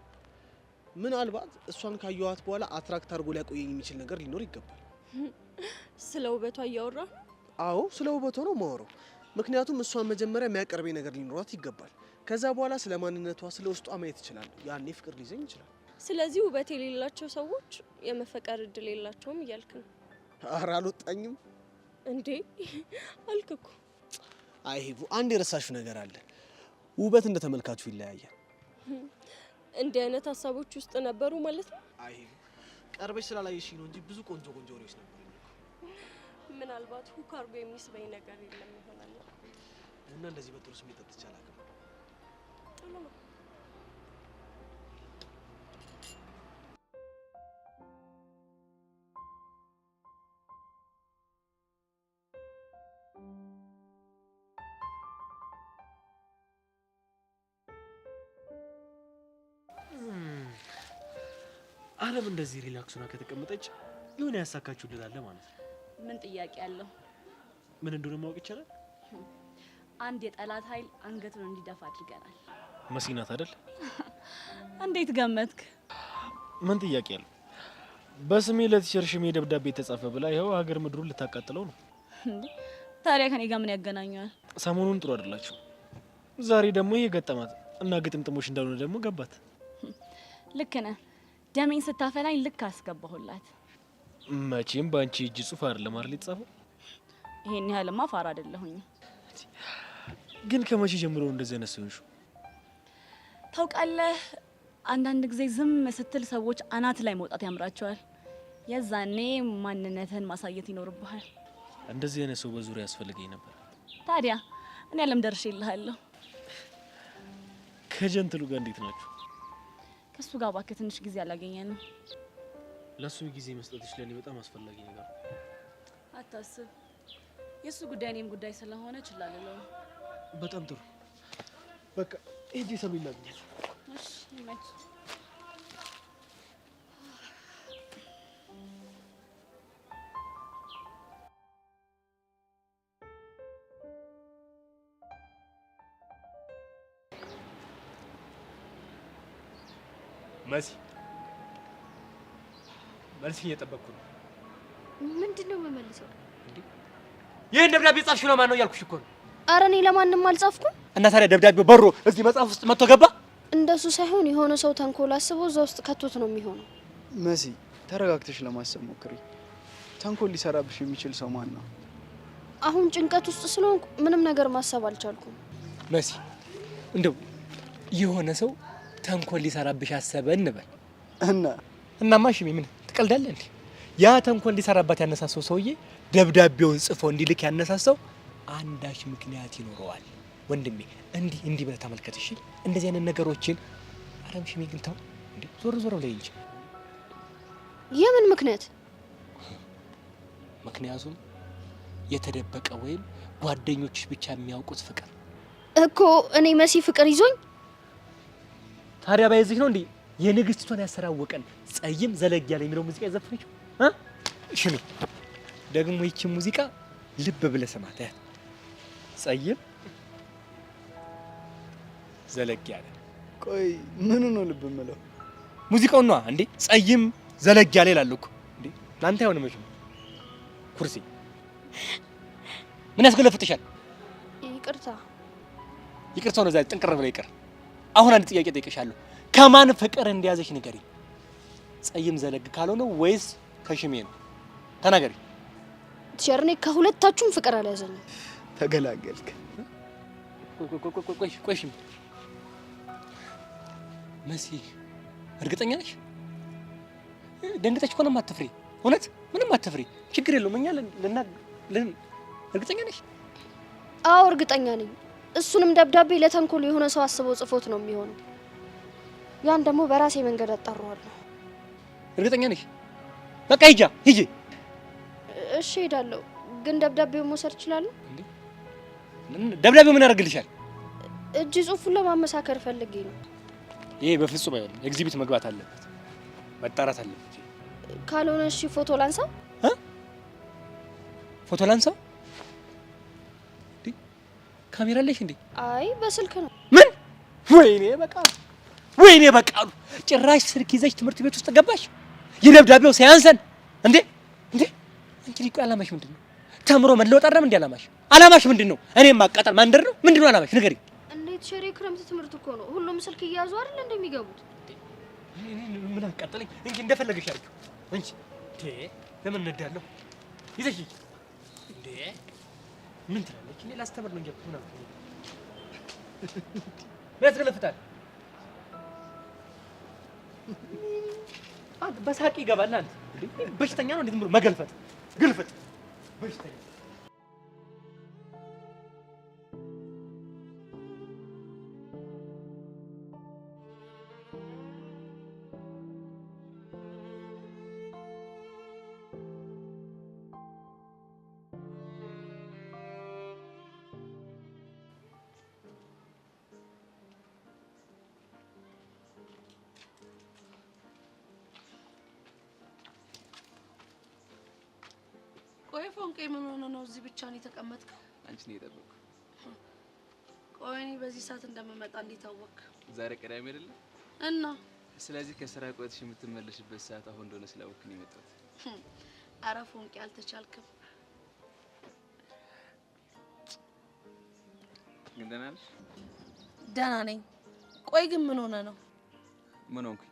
ምናልባት እሷን ካየኋት በኋላ አትራክት አድርጎ ሊያቆየኝ የሚችል ነገር ሊኖር ይገባል። ስለ ውበቷ እያወራ? አዎ ስለ ውበቷ ነው የማወራው። ምክንያቱም እሷን መጀመሪያ የሚያቀርበኝ ነገር ሊኖራት ይገባል። ከዛ በኋላ ስለ ማንነቷ፣ ስለ ውስጧ ማየት ይችላል። ያኔ ፍቅር ሊይዘኝ ይችላል። ስለዚህ ውበት የሌላቸው ሰዎች የመፈቀር እድል የላቸውም እያልክ ነው? ኧረ አልወጣኝም። እንዴ አልክ እኮ። አይ ሄቡ፣ አንድ የረሳሽው ነገር አለ። ውበት እንደ ተመልካቹ ይለያያል። እንዲህ አይነት ሀሳቦች ውስጥ ነበሩ ማለት ነው? አይ ሄቡ፣ ቀርበሽ ስላላየሽኝ ነው እንጂ ብዙ ቆንጆ ቆንጆ ወሬዎች ነበሩ። ምናልባት ሁክ አድርጎ የሚስበኝ ነገር የለም ይሆናል። እና እንደዚህ በጥሩ ስሜት ጠጥቼ አላውቅም። ጥሩ ነው። አለም እንደዚህ ሪላክስ ሆና ከተቀመጠች የሆነ ያሳካችሁልት አለ ማለት ነው። ምን ጥያቄ አለው? ምን እንደሆነ ማወቅ ይቻላል? አንድ የጠላት ኃይል አንገቱን እንዲደፋ አድርገናል። መሲናት አይደል? እንዴት ገመትክ? ምን ጥያቄ አለው? በስሜ ለቲቸር ሽሜ ደብዳቤ ተጻፈ ብላ ይኸው ሀገር ምድሩን ልታቃጥለው ነው። ታዲያ ከኔ ጋር ምን ያገናኘዋል? ሰሞኑን ጥሩ አይደላችሁ። ዛሬ ደግሞ ይሄ ገጠማት እና ግጥምጥሞሽ እንዳልሆነ ደግሞ ገባት። ልክ ነህ። ደሜን ስታፈላኝ ልክ አስገባሁላት። መቼም በአንቺ እጅ ጽሑፍ አይደለም አይደል የተጻፈው? ይሄን ያህልማ ፋራ አይደለሁኝ። ግን ከመቼ ጀምሮ እንደዚህ አይነት ሰው ነሽ? ታውቃለህ፣ አንዳንድ ጊዜ ዝም ስትል ሰዎች አናት ላይ መውጣት ያምራቸዋል። የዛኔ ማንነትህን ማሳየት ይኖርብሃል። እንደዚህ አይነት ሰው በዙሪያ ያስፈልገኝ ነበር። ታዲያ እኔ አለም ደርሼልሃለሁ። ከጀንትሉ ጋር እንዴት ናችሁ? ከሱ ጋር እባክህ ትንሽ ጊዜ አላገኘንም። ለሱ ጊዜ መስጠትሽ ለኔ በጣም አስፈላጊ ነገር ነው። አታስብ፣ የሱ ጉዳይ እኔም ጉዳይ ስለሆነ እችላለሁ። በጣም ጥሩ። በቃ እጂ ሰሚን ላግኛለሁ። እሺ ይመች። መሲ መልስ እየጠበቅኩ ነው። ምንድነው የምመልሰው? ይሄን ደብዳቤ ጻፍሽ ነው ማን ነው ያልኩሽ እኮ ነው። ኧረ እኔ ለማንም አልጻፍኩም። እና ታዲያ ደብዳቤው በሮ እዚህ መጽሐፍ ውስጥ መጥቶ ገባ? እንደሱ ሳይሆን የሆነ ሰው ተንኮል አስቦ እዛ ውስጥ ከቶት ነው የሚሆነው። መሲ ተረጋግተሽ ለማሰብ ሞክሪ። ተንኮል ሊሰራብሽ የሚችል ሰው ማን ነው? አሁን ጭንቀት ውስጥ ስለሆንኩ ምንም ነገር ማሰብ አልቻልኩም። መሲ እንደው የሆነ ሰው ተንኮል ሊሰራብሽ አሰበ እንበል እናማ እሺ ምን ትቀልዳለህ እንዴ? ያ ተንኮል ሊሰራባት ያነሳሰው ሰውዬ ደብዳቤውን ጽፎ እንዲልክ ያነሳሰው አንዳች ምክንያት ይኖረዋል። ወንድሜ እንዲህ ብለህ ተመልከት እሺ። እንደዚህ አይነት ነገሮችን አረም ሽሜ ግን ተው እንዴ፣ ዞር ብለህ እንጂ። የምን ምክንያት? ምክንያቱም የተደበቀ ወይም ጓደኞችሽ ብቻ የሚያውቁት ፍቅር እኮ። እኔ መሲ ፍቅር ይዞኝ ታዲያ ባይዝህ ነው እንዴ የንግስቷን ያሰራወቀን ጸይም ዘለግ ያለ የሚለው ሙዚቃ የዘፈነችው? ሽሜ ደግሞ ይቺ ሙዚቃ ልብ ብለህ ስማት። ጸይም ዘለግ ያለ። ቆይ ምን ነው ልብ የምለው? ሙዚቃው ነው እንዴ? ጸይም ዘለግ ያለ ይላል እኮ እንዴ። ላንተ አይሆንም እሺ። ኩርሲ ምን ያስገለፍጥሻል? ይቅርታው ነው ዛሬ ጥንቅር ብለህ ይቅር። አሁን አንድ ጥያቄ ጠይቅሻለሁ። ከማን ፍቅር እንደያዘሽ ንገሪ። ጸይም ዘለግ ካልሆነ ወይስ ከሽሜ ነው? ተናገሪ። ቸርኔ ከሁለታችሁም ፍቅር አልያዘኝም። ተገላገልክ። ቆይ መሲ እርግጠኛ ነሽ? ደንግጠሽ እኮ ነው የማትፍሪ። እውነት ምንም አትፍሪ፣ ችግር የለውም። እኛ እርግጠኛ ነሽ? አዎ እርግጠኛ ነኝ። እሱንም ደብዳቤ ለተንኮል የሆነ ሰው አስበው ጽፎት ነው የሚሆነው። ያን ደግሞ በራሴ መንገድ አጣራዋለሁ። እርግጠኛ ነሽ? በቃ ሂጂ። እሺ ሄዳለሁ። ግን ደብዳቤውን መውሰድ እችላለሁ? ደብዳቤው ምን ያደርግልሻል? እጅ ጽሑፉን ለማመሳከር ፈልጌ ነው። ይሄ በፍጹም አይሆንም። ኤግዚቢት መግባት አለበት፣ መጣራት አለበት። ካልሆነ እሺ ፎቶ ላንሳው? ፎቶ ላንሳው? ካሜራ አለሽ እንዴ? አይ በስልክ ነው። ምን? ወይኔ በቃሉ ጭራሽ ስልክ ይዘሽ ትምህርት ቤት ውስጥ ገባሽ? የደብዳቤው ሳያንሰን እንዴ! አንቺ ሊቆ አላማሽ ምንድነው? ተምሮ መለወጥ አይደለም እንዴ አላማሽ? አላማሽ ምንድነው? እኔም ማቃጠል ማንደር ነው? ምንድነው አላማሽ? ንገሪ። እንዴት ሸሬ ክረምት ትምህርት እኮ ነው። ሁሉም ስልክ እያያዙ አይደል እንደሚገቡት? ምን አቃጠለኝ? እንጂ እንደፈለገሽ አድርጊው እንጂ ለምን እንዳለው ይዘሽ እንዴ! ምን ትላለች? እኔ ላስተምር ነው እንጂ ምናምን ያስገለፍታል። አንተ በሳቂ ይገባል። አንተ በሽተኛ ነው እንዴ? ዝም ብሎ መገልፈጥ ግልፍጥ በሽተኛ። ቆይ ፎንቄ ምን ሆነ ነው እዚህ ብቻ ነው የተቀመጥከው? አንቺ ነው የጠበቅኩ። ቆይ እኔ በዚህ ሰዓት እንደምመጣ እንዴት አወቅ? ዛሬ ቅዳሜ አይደለ? እና ስለዚህ ከስራ ቆይተሽ የምትመለሽበት ሰዓት አሁን እንደሆነ ስላወቅኩ ነው የመጣሁት። አረ ፎንቄ አልተቻልክም። ግን ደህና ነሽ? ደህና ነኝ። ቆይ ግን ምን ሆነ ነው? ምን ሆንኩ?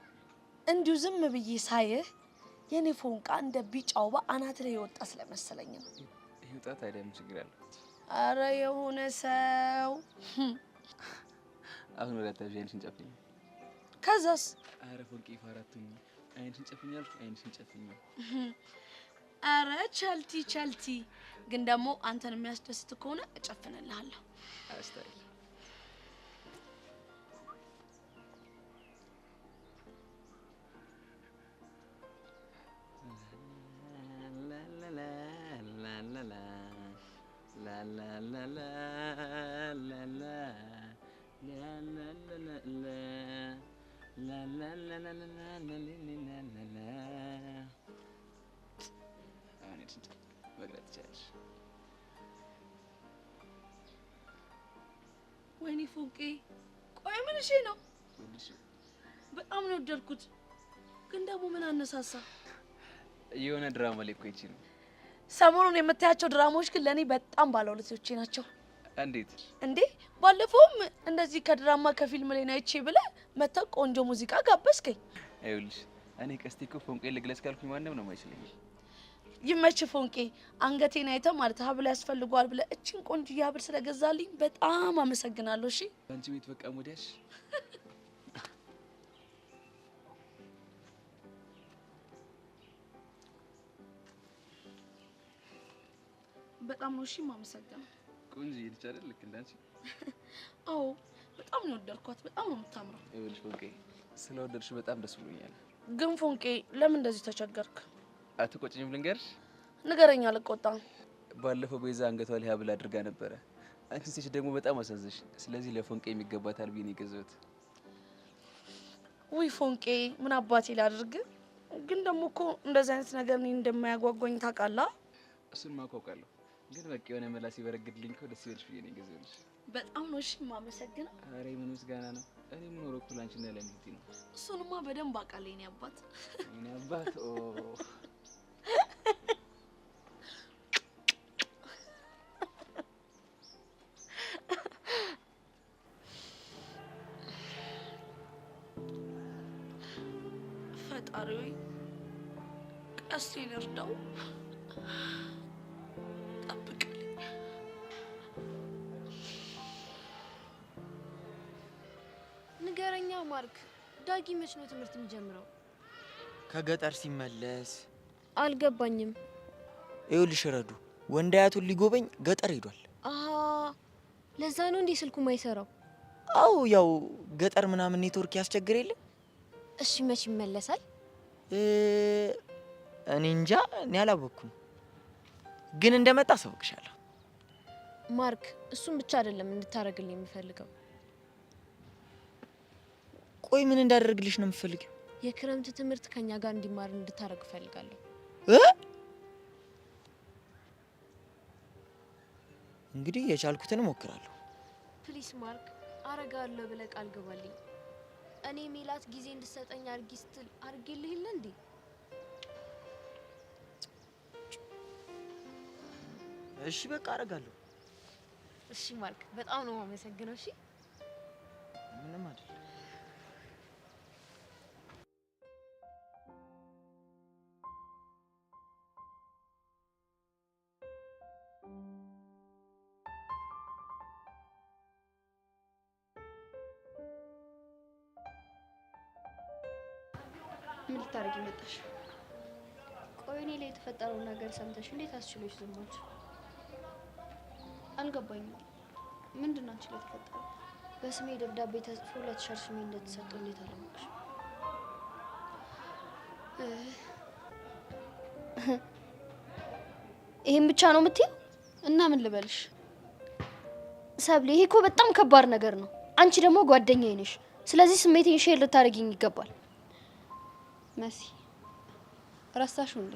እንዲሁ ዝም ብዬ ሳይህ የኔ ፎንቃ እንደ ቢጫው በአናት ላይ የወጣ ስለመሰለኝ ነው። ይውጣ ታዲያ ምን ችግር አለው? አረ የሆነ ሰው አሁን ወደ ታጅያንሽን ጨፍኝ። ከዛስ? አረ ፎንቄ ፈራቱኝ። አይንሽን ጨፍኛል፣ አይንሽን ጨፍኝ። አረ ቸልቲ ቸልቲ። ግን ደግሞ አንተን የሚያስደስት ከሆነ እጨፍንልሃለሁ። አስታይ ወይኔ ፎንቄ፣ ቆይ ምን እሺ ነው? በጣም ነው ወደድኩት። ግን ደግሞ ምን አነሳሳ? የሆነ ድራማ ላይ እኮ ይቺ ነው። ሰሞኑን የምታያቸው ድራማዎች ግን ለኔ በጣም ባለውለቶቼ ናቸው። እንዴት እንዴ? ባለፈውም እንደዚህ ከድራማ ከፊልም ላይ ናይቼ ብለህ መተህ ቆንጆ ሙዚቃ ጋበዝከኝ። አይውልሽ እኔ ቀስቴ እኮ ፎንቄ ልግለጽ ካልኩኝ ማንም ነው የማይችለኝ። ይመች ፎንቄ፣ አንገቴን አይተህ ማለት ሀብል ያስፈልገዋል ብለህ እቺን ቆንጆ ሀብል ስለገዛልኝ በጣም አመሰግናለሁ። እሺ አንቺ ቤት በቃ ሙዲያሽ በጣም ነው። እሺ ማመሰግነው። ቆንጆ ልጅ አይደል? ልክ እንዳንቺ። አዎ በጣም ነው ወደድኳት። በጣም ነው የምታምረው። ይኸውልሽ ፎንቄ፣ ስለወደድሽ በጣም ደስ ብሎኛል። ግን ፎንቄ ለምን እንደዚህ ተቸገርክ? አትቆጭኝም? ልንገርሽ። ንገረኝ። አልቆጣም። ባለፈው ቤዛ አንገቷ ላይ ሀብል አድርጋ ነበረ። አንቺ ሴት ደግሞ በጣም አሳዘሽ። ስለዚህ ለፎንቄ የሚገባታል ብዬ ነው የገዛሁት። ውይ ፎንቄ፣ ምን አባቴ ላድርግ? ግን ደግሞ እኮ እንደዚህ አይነት ነገር እኔ እንደማያጓጓኝ ታውቃለህ። እሱን ማውቃለሁ። ግን በቃ የሆነ መላስ ይበረግድልኝ እኮ ደስ ይበልሽ ብዬ ነው የገዛሁልሽ። በጣም ነው እሺ የማመሰግነው። ኧረ ምን ምስጋና ነው። እኔ የምኖረው እኮ ላንቺና ለሚስቴ ነው። እሱንማ በደንብ አውቃለሁ የኔ አባት። የኔ አባት ፈጣሪ ሆይ ቀስቴን እርዳው፣ ጠብቅልኝ። ንገረኛ ማርክ፣ ዳጊ መች ነው ትምህርት የሚጀምረው? ከገጠር ሲመለስ። አልገባኝም። ይኸውልሽ ረዱ፣ ወንድ አያቱን ሊጎበኝ ገጠር ሄዷል። ለዛ ነው እንዴ ስልኩ ማይሰራው? አው ያው ገጠር ምናምን ኔትወርክ ያስቸግር የለ። እሺ መች ይመለሳል? እኔ እንጃ፣ እኔ አላወኩም። ግን እንደመጣ አሳውቅሻለሁ። ማርክ፣ እሱን ብቻ አይደለም እንድታረግልኝ የሚፈልገው። ቆይ ምን እንዳደርግልሽ ነው የምፈልገው? የክረምት ትምህርት ከኛ ጋር እንዲማር እንድታረግ እፈልጋለሁ። እንግዲህ የቻልኩትን እሞክራለሁ። ፕሊስ ማርክ፣ አረጋለሁ ብለህ ቃል ገባልኝ። እኔ ሜላት ጊዜ እንድትሰጠኝ አርጊ ስትል አርጌልህ የለ እንዴ? እሺ በቃ አረጋለሁ። እሺ ማርክ፣ በጣም ነው የማመሰግነው። እሺ ምንም አይደል። ምን ልታረጊ መጣሽ? ቆይ እኔ ላይ የተፈጠረውን ነገር ሰምተሽ እንዴት አስችሎሽ ዝም አልሽ? አልገባኝም። ምንድን ነው አንቺ ላይ የተፈጠረው? በስሜ ደብዳቤ ተጽፎ ለተሻር ስሜ እንደተሰጠው እንዴት አላወቅሽ? ይሄን ብቻ ነው የምትይው? እና ምን ልበልሽ ሰብሊ፣ ይሄ እኮ በጣም ከባድ ነገር ነው። አንቺ ደግሞ ጓደኛዬ ነሽ። ስለዚህ ስሜቴን ሼር ልታረጊኝ ይገባል። መሲ ረሳሽው እንዴ?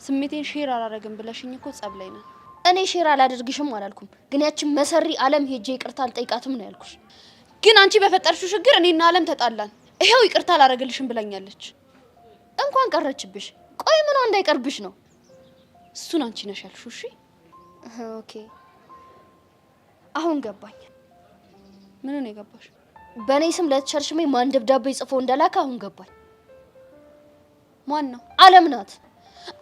ስሜቴን ሼር አላረግም ብለሽኝ እኮ ጸብ ላይ ነን። እኔ ሼር አላደርግሽም አላልኩም፣ ግን ያቺን መሰሪ ዓለም ሄጄ ይቅርታ አልጠይቃትም ነው ያልኩሽ። ግን አንቺ በፈጠርሽው ችግር እኔና ዓለም ተጣላን። ይሄው ይቅርታ አላረግልሽም ብላኛለች። እንኳን ቀረችብሽ። ቆይ ምኗ እንዳይቀርብሽ ነው? እሱን አንቺ ነሽ ያልሽው። እሺ ኦኬ። አሁን ገባኝ። ምን ነው የገባሽ? በእኔ ስም ለተሸርሽሜ ማን ደብዳቤ ጽፎ እንደላከ አሁን ገባኝ። ማን ነው? አለም ናት።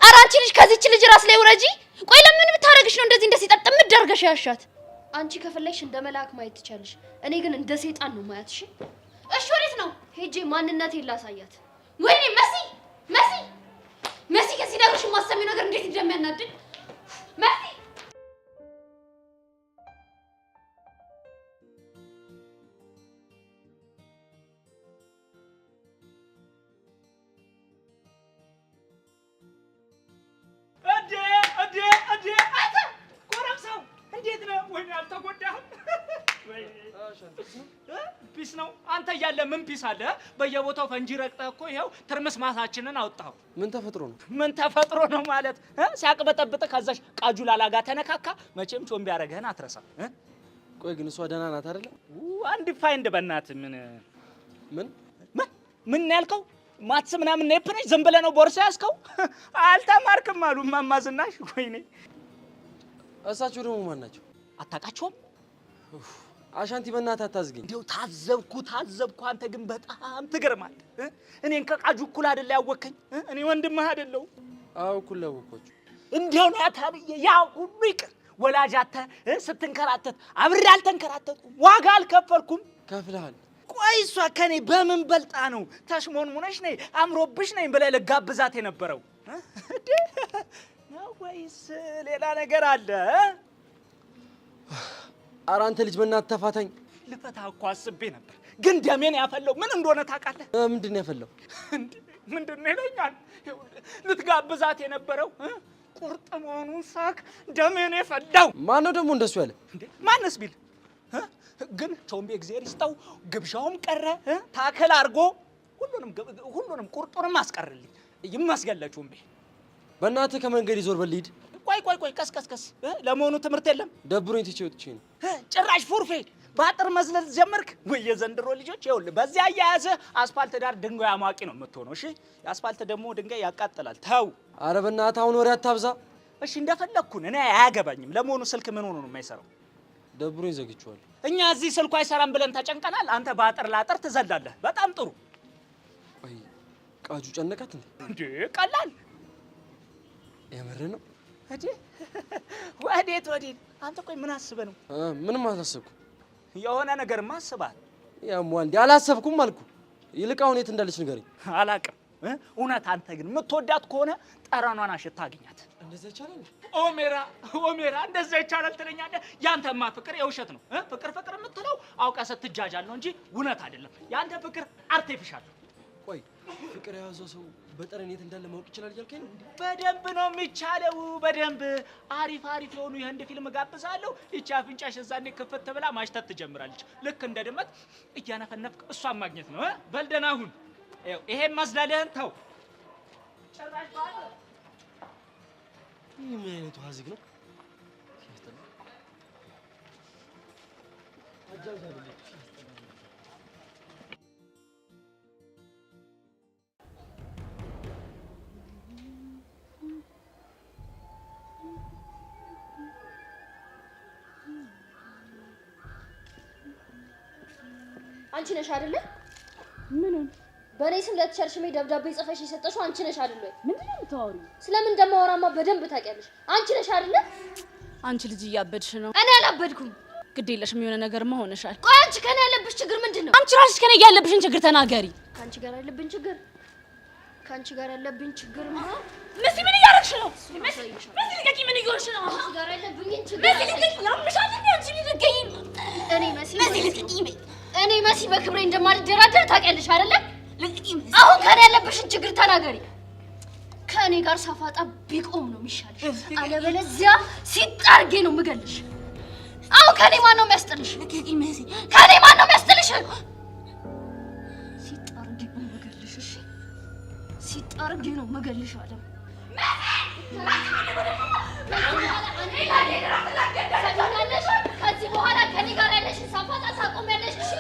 ኧረ አንቺ ልጅ ከዚህች ልጅ ራስ ላይ ውረጂ። ቆይ ለምን ብታረግሽ ነው እንደዚህ እንደ ሰይጣን ጥምድ አድርገሽ ያሻት? አንቺ ከፈለግሽ እንደ መልአክ ማየት ትቻለሽ፣ እኔ ግን እንደ ሰይጣን ነው ማያት። እሺ ወዴት ነው? ሄጄ ማንነቴን ላሳያት። ወይኔ መሲ ከዚህ ነገርሽ የማሰሚው ነገር እንዴት እንደሚያናድድ መሲ። ፒስ ነው አንተ እያለ ምን ፒስ አለ? በየቦታው ፈንጂ ረግጠህ እኮ ይኸው ትርምስ ማሳችንን አወጣው። ምን ተፈጥሮ ነው? ምን ተፈጥሮ ነው ማለት ሲያቅበጠብጥ ከዛሽ ቃጁላላ ጋር ተነካካ። መቼም ቾምቢ ያረገህን አትረሳ። ቆይ ግን እሷ ደህና ናት አይደለ? አንድ ፋይንድ በእናትህ ምን ያልከው? ማትስ ምናምን ነፕነሽ ዝም ብለህ ነው ቦርሳ ያዝከው? አልተማርክም አሉ እማማ ዝናሽ። ወይኔ እሳቸው ደግሞ ማን ናቸው? አታውቃቸውም? አሻንቲ በእናትህ አታዝግኝ። እንደው ታዘብኩ። አንተ ግን በጣም ትገርማለህ። እኔን ከቃጁ እኩል አይደለ ያወከኝ? እኔ ወንድምህ አይደለሁ? አዎ እኩል ያወኳችሁ። እንደው ናታንዬ ያ ሁሉ ይቅር። ወላጅ አተ ስትንከራተት አብሬ አልተንከራተትኩም፣ ዋጋ አልከፈልኩም። ከፍለሃል። ቆይ እሷ ከኔ በምን በልጣ ነው ተሽሞንሙነሽ ነኝ አምሮብሽ ነኝ ብለህ ልጋብዛት የነበረው? ወይስ ሌላ ነገር አለ? ኧረ አንተ ልጅ በእናትህ ተፋታኝ። ልፈታ እኮ አስቤ ነበር፣ ግን ደሜን ያፈለው ምን እንደሆነ ታውቃለህ? ምንድን ነው ያፈለው? ምንድን ነው ይለኛል? ልትጋብዛት የነበረው ቁርጥ መሆኑን ሳክ ደሜን የፈላው። ማን ነው ደግሞ እንደሱ ያለ? ማንስ ቢል ግን ቾምቤ እግዚአብሔር ይስጠው፣ ግብዣውም ቀረ ታከል አድርጎ ሁሉንም ቁርጡንም አስቀርልኝ። ይመስገን ለቾምቤ። በእናትህ ከመንገድ ይዞር በልሂድ። ቆይ ቀስ ለመሆኑ ትምህርት የለም? ደብሮኝ ትቼ ወጥቼ ነው። ጭራሽ ፉርፌ በአጥር መዝለል ጀመርክ ወይ? የዘንድሮ ልጆች ይኸውልህ፣ በዚያ አያያዘ አስፋልት ዳር ድንጋይ አሟቂ ነው የምትሆነው። እሺ የአስፋልት ደግሞ ድንጋይ ያቃጥላል። ተው። ኧረ በእናትህ አሁን ወሬ አታብዛ። እሺ እንደፈለግኩን እኔ አያገባኝም። ለመሆኑ ስልክ ምን ሆኖ ነው የማይሰራው? ደብሮኝ ዘግቼዋለሁ። እኛ እዚህ ስልኩ አይሰራም ብለን ተጨንቀናል። አንተ በአጥር ለአጥር ትዘላለህ። በጣም ጥሩ። ቆይ ቃጁ ጨነቃት እንዴ? ቀላል የምር ነው እንዴ? ወዴት? አንተ ቆይ ምን አስበህ ነው? ምንም አላሰብኩም። የሆነ ነገር ማስባል ያሟ እንዴ? አላሰብኩም አልኩ። ይልቅ አሁን የት እንዳለች ንገረኝ። አላቅም። እውነት አንተ ግን የምትወዳት ከሆነ ጠረኗን አሽታ አግኛት። እንደዛ ይቻላል? ኦሜራ እንደዛ ይቻላል ትለኛለህ? ያንተማ ፍቅር የውሸት ነው። ፍቅር የምትለው አውቀህ ስትጃጃል ነው እንጂ እውነት አይደለም። ያንተ ፍቅር አርቲፊሻል ነው። ቆይ ፍቅር የያዘው ሰው በጠረን የት እንዳለ ማወቅ ይችላል እያልከኝ ነው? በደንብ ነው የሚቻለው። በደንብ አሪፍ የሆኑ የህንድ ፊልም ጋብዛለሁ። ይቺ አፍንጫሽ እዛኔ ክፍት ብላ ማሽተት ትጀምራለች። ልክ እንደ ድመት እያነፈነፍክ እሷን ማግኘት ነው። በል ደህና ሁን። ይሄን መስለልህን ተው። ጭራሽ ባለ ይህ ምን አይነቱ ሀዚግ ነው? አንቺ ነሽ አይደለ? ምኑን? በእኔ ስም ለተሸርሽሜ ደብዳቤ ጽፈሽ የሰጠሽው አንቺ ነሽ አይደለ? ምንድን ነው የምታወሪው? ስለምን እንደማወራማ በደንብ ታውቂያለሽ። አንቺ ነሽ አይደለ? አንቺ ልጅ እያበድሽ ነው። እኔ አላበድኩም። ግድ የለሽም፣ የሆነ ነገርማ ሆነሻል። ቆይ አንቺ ከኔ ያለብሽ ችግር ምንድን ነው? አንቺ ራስሽ ከኔ ያለብሽን ችግር ተናገሪ። ከአንቺ ጋር ያለብኝ ችግር መሲ ምን እያደረግሽ ነው? መሲ ልቀቂ! ምን እየሆንሽ ነው? ከአንቺ ጋር ያለብኝን ችግር መሲ ልቀቂ! ያምሻል እንዴ? አንቺ ልቀቂ! እኔ መሲ በክብሬ እንደማልደራደር ታውቂያለሽ አይደለ? አሁን ከኔ ያለብሽን ችግር ተናገሪ። ከኔ ጋር ሳፋጣ ቢቆም ነው የሚሻልሽ፣ አለበለዚያ ሲጣርጌ ነው የምገልሽ። አሁን ከኔ ማን ነው የሚያስጥልሽ? ከኔ ማን ነው የሚያስጥልሽ? ሲጣርጌ ነው የምገልሽ። እሺ ሲጣርጌ ነው የምገልሽ አለ። ከዚህ በኋላ ከኔ ጋር ያለሽን ሳፋጣ ታቆሚያለሽ። እሺ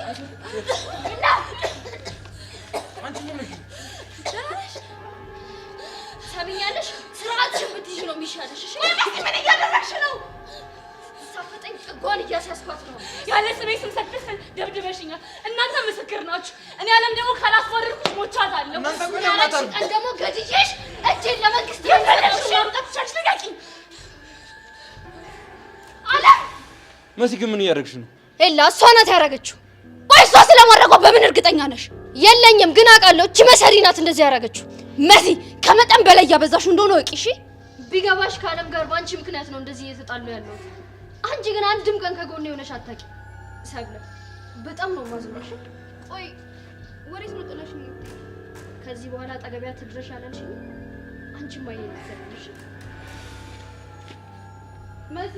ሰሚኛለሽ? ስርዓትሽን ብትይዥ ነው የሚሻልሽ። እሺ ምን እያደረግሽ ነው? ሳፈጠኝ ጥጓን እያስያዝኩ ያስኳት ነው። ያለ ስሜ ስም ሰጥተሽ ደብድበሽኛል። እናንተ ምስክር ናችሁ። እኔ አለም ደግሞ ካላስወረድኩሽ ሞቻታለሁ። ያለሽ ቀን ደግሞ ገድዬሽ እጄን ለመንግስት ያለሽ ማምጣትሽ ልቀቂኝ። አለም መሲ ግን ምን እያደረግሽ ነው? ኤላ እሷ ናት ያደረገችው። ቆይ እሷ ስለማድረጓ በምን እርግጠኛ ነሽ? የለኝም ግን አውቃለሁ። እቺ መሰሪ ናት እንደዚህ ያደረገችው። መሲ ከመጠን በላይ ያበዛሽው እንደሆነ ወቂ። እሺ ቢገባሽ ከአለም ጋር ባንቺ ምክንያት ነው እንደዚህ እየተጣሉ ያለው። አንቺ ግን አንድም ቀን ከጎኔ ሆነሽ አታውቂ። ሰብለ በጣም ነው ማዝነሽ። ቆይ ወሬት ነው ጥለሽ ነው? ከዚህ በኋላ አጠገቢያ ትድረሽ ያላልሽኝ አንቺ ማየት ነሽ መሲ።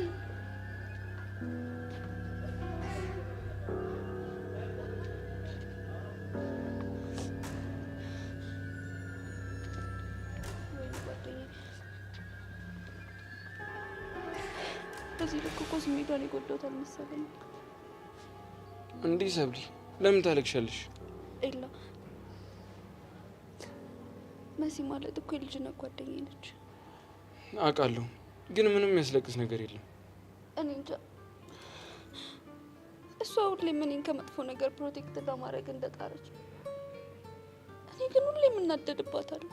በዚህ ልክ እኮ ስሜቷን ይጎዳታል መሰለኝ። እንዴ ሰብሊ ለምን ታለቅሻለሽ? ኤላ መሲ ማለት እኮ የልጅነት ጓደኛዬ ነች። አውቃለሁ፣ ግን ምንም የሚያስለቅስ ነገር የለም። እኔ እንጃ እሷ ሁሌም እኔን ከመጥፎ ነገር ፕሮቴክት ለማድረግ እንደጣረች፣ እኔ ግን ሁሌም እናደድባታለሁ።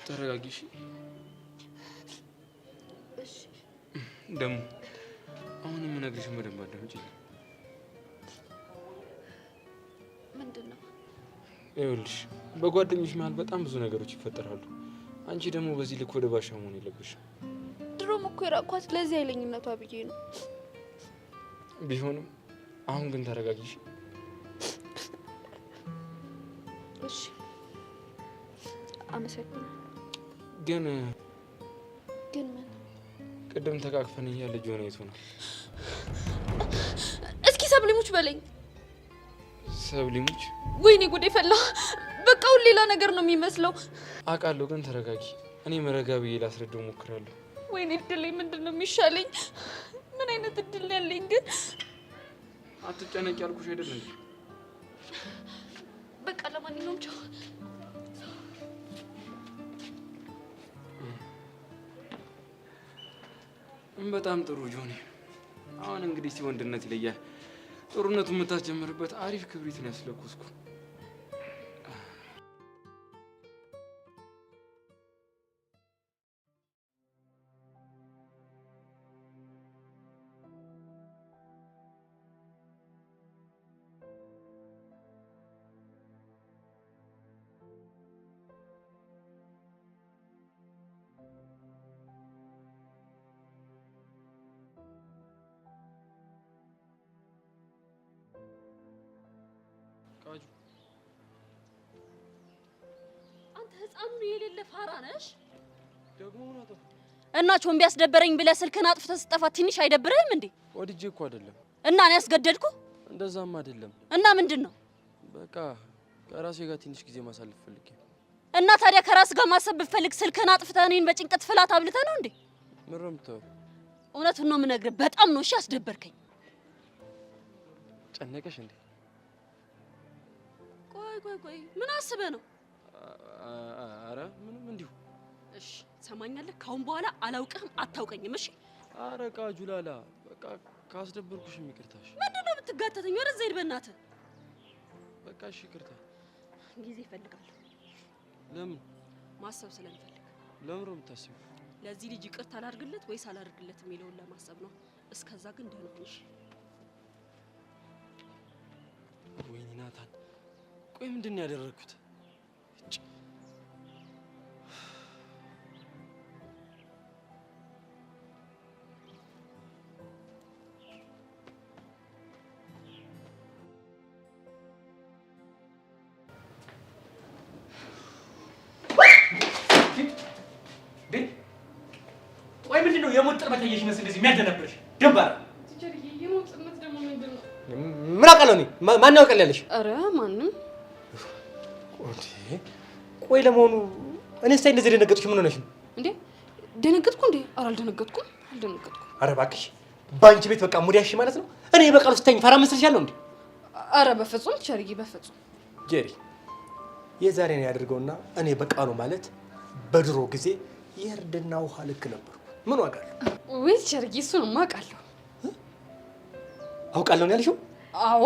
ተረጋጊ። እሺ ደግሞ አሁን የምነግርሽ በደንብ አዳምጪ። ምንድነው? ይኸውልሽ በጓደኞች መሀል በጣም ብዙ ነገሮች ይፈጠራሉ። አንቺ ደግሞ በዚህ ልክ ወደ ባሻ መሆን የለብሽም። ድሮም እኮ የራኳት ለዚህ አይለኝነቷ ብዬ ነው። ቢሆንም አሁን ግን ተረጋጊ። እሺ አመሰግናለሁ። ግን ምን ቅድም ተቃቅፈን እያለ ጆና የት ሆነ? እስኪ ሰብሊሙች በለኝ። ሰብሊሙች? ወይኔ ጉዴ ፈላ። በቃ ሁሉ ሌላ ነገር ነው የሚመስለው። አውቃለሁ፣ ግን ተረጋጊ። እኔ መረጋ ብዬ ላስረዳው እሞክራለሁ። ወይኔ እድሌ፣ ምንድን ነው የሚሻለኝ? ምን አይነት እድል ያለኝ ግን? አትጨነቂ ያልኩሽ አይደል እንዴ? በቃ ለማንኛውም ቻው። በጣም ጥሩ ጆኒ። አሁን እንግዲህ ወንድነት ይለያል። ጦርነቱ የምታስጀምርበት አሪፍ ክብሪት ነው ያስለኩስኩ። አንተ ህፃኑ የሌለ ፋራ ነሽ ደግሞ ነው። እና ቾምቢ ያስደበረኝ ብለህ ስልክህን አጥፍተህ ስጠፋ ትንሽ አይደብርህም እንዴ? ወድጄ እኮ አይደለም። እና እኔ ያስገደድኩ? እንደዛም አይደለም። እና ምንድነው? በቃ ከራሴ ጋር ትንሽ ጊዜ ማሳለፍ ፈልጌ። እና ታዲያ ከራስ ጋር ማሰብ ብፈልግ ስልክህን አጥፍተህ እኔን በጭንቀት ፍላት አብልተህ ነው እንዴ? ምረምተው እውነቱን ነው የምነግርህ። በጣም ነው እሺ ያስደበርከኝ። ጨነቀሽ እንዴ? ቆይ ምን አስበህ ነው? አረ ምንም እንዲሁ። እሺ ሰማኛለህ? ካሁን በኋላ አላውቅህም፣ አታውቀኝም። እሺ አረ ቃጁላላ በቃ ካስደበርኩሽ ይቅርታሽ። ምንድነው የምትጋተተኝ? ወደዛ ሂድ በእናትህ። በቃ እሺ ይቅርታ። ጊዜ እፈልጋለሁ። ለምን? ማሰብ ስለምፈልግ። ለምን ነው የምታስቢው? ለዚህ ልጅ ይቅርታ አላድርግለት ወይስ አላድርግለት የሚለውን ለማሰብ ነው። እስከዛ ግን ደህና ሁኚ። ወይኔ ናታን፣ ቆይ ምንድን ነው ያደረኩት? ጥርበት ያየሽ መስል እንደዚህ የሚያደነብርሽ ደንባራ ቲቸርዬ የሞት ጥመት ደግሞ ምንድን ነው? ምን አውቃለሁ እኔ ማን ያውቃል ያለሽ? ኧረ ማንም። ቆይ ለመሆኑ እኔ ሳይ እንደዚህ ደነገጥሽ ምን ሆነሽ ነው እንዴ? ደነገጥኩ እንዴ? ኧረ አልደነገጥኩም። ኧረ እባክሽ በአንቺ ቤት በቃ ሙዲያሽ ማለት ነው። እኔ በቃሉ ስተኝ ፈራ መስልሻለሁ እንዴ? ኧረ በፍጹም ቲቸርዬ በፍጹም። ጄሪ የዛሬን ያድርገውና እኔ በቃሉ ማለት በድሮ ጊዜ የእርድና ውሃ ልክ ነበርኩ። ምን ዋጋ አለው? ወይ ቲቸርዬ እሱንማ አውቃለሁ። አውቃለሁ ነው ያልሽው? አዎ።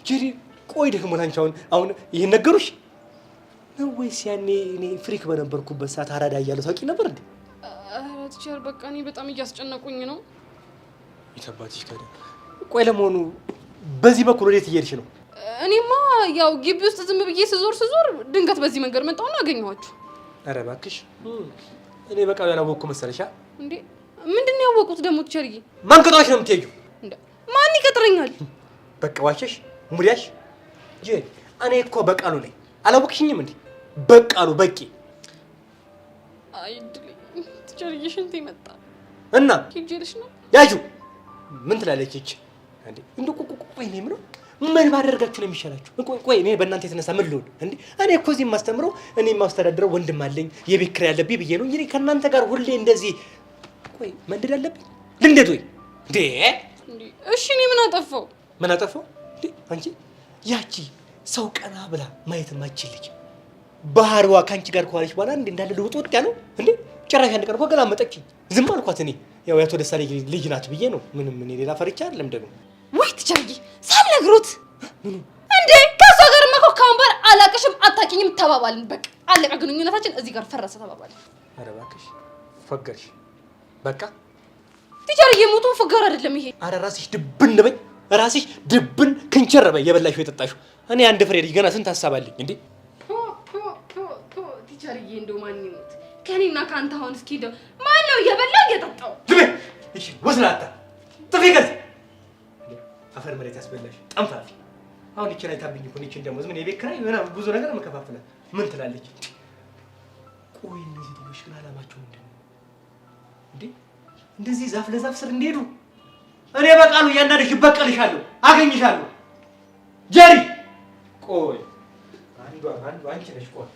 ጄሪ ቆይ ደግሞ ላንቺ አሁን ይሄን ነገሩሽ ነው ወይስ ያኔ እኔ ፍሪክ በነበርኩበት ሰዓት አራዳ እያለሁ ታውቂ ነበር እንዴ? ኧረ ቲቸር በቃ እኔ በጣም እያስጨነቁኝ ነው። ይተባትሽ ታዲያ። ቆይ ለመሆኑ በዚህ በኩል ወዴት እየሄድሽ ነው? እኔማ ያው ግቢ ውስጥ ዝም ብዬ ስዞር ድንገት በዚህ መንገድ መጣሁና አገኘኋችሁ። ኧረ እባክሽ እኔ በቃሉ ያላወቅኩ መሰለሻ እንዴ? ምንድን ነው ያወቁት ደግሞ ቲቸርዬ? ማን ቀጥሮሽ ነው የምትሄጂው? ማን ይቀጥረኛል? በቃ ዋሸሽ ሙዲያሽ። ጄሪ እኔ እኮ በቃሉ ነኝ። አላወቅሽኝም እንዴ? በቃሉ በቂ። አይ ድል ቲቸርዬ ሽንት ይመጣ እና ሂጅልሽ ነው ያጁ ምን ትላለች እቺ እንዴ? እንዴ ቆይ እኔ ምን ባደርጋችሁ ነው የሚሻላችሁ? ቆይ እኔ በእናንተ የተነሳ ምን ልሆን እንዴ? እኔ እኮ እዚህ የማስተምረው እኔ የማስተዳድረው ወንድም አለኝ የቤት ኪራይ ያለብኝ ብዬ ነው እንጂ ከእናንተ ጋር ሁሌ እንደዚህ ቆይ መንደድ አለብኝ ልንደድ ወይ እንዴ? እሺ እኔ ምን አጠፋው? ምን አጠፋው እንዴ? አንቺ ያቺ ሰው ቀና ብላ ማየት ማችልኝ ባህሪዋ ካንቺ ጋር ከዋለች በኋላ እንዴ እንዳለ ልውጥ ያለው እንዴ? ጭራሽ አንድ ቀን እኮ ገላመጠችኝ። ዝም አልኳት። እኔ ያው ያቶ ደሳለኝ ልጅ ናት ብዬ ነው። ምንም እኔ ሌላ ፈርቻ አይደለም ደግሞ። ወይ ቲቸርዬ ሳልነግሮት እንዴ ከሷ ጋር እኮ ካሁን በኋላ አላቅሽም አታውቂኝም ተባባልን። በቃ አለቀ። ግንኙነታችን እዚህ ጋር ፈረሰ ተባባልን። ኧረ እባክሽ ፈገርሽ በቃ ቲቸርዬ ሞቱ ፈገር አይደለም ይሄ። ኧረ ራስሽ ድብን በይ፣ ራስሽ ድብን ክንቸር በይ። የበላሽው የጠጣሽው እኔ አንድ ፍሬ ልጅ ገና ስንት ሀሳባለኝ እንዴ? ቲቸርዬ እንደው ማን ይሞት ከኔና ካንተ አሁን እስኪ እንደው ማን ነው የበላው የጠጣው? ድቤ እሺ ወስላታ ጥፊ ገዝ አፈር መሬት ያስበላሽ ጠንፋፊ። አሁን እቺ ላይ ታብኝ እኮ እቺ ደሞዝ ምን የቤት ኪራይ ምናምን ብዙ ነገር መከፋፈለ ምን ትላለች? ቆይ እነዚህ ልጆች ግን አላማቸው ምንድን ነው እንዴ? እንደዚህ ዛፍ ለዛፍ ስር እንደሄዱ እኔ በቃሉ እያንዳንድሽ ይበቀልሻለሁ፣ አገኝሻለሁ። ጄሪ ቆይ አንዱ አንቺ ነሽ። ቆይ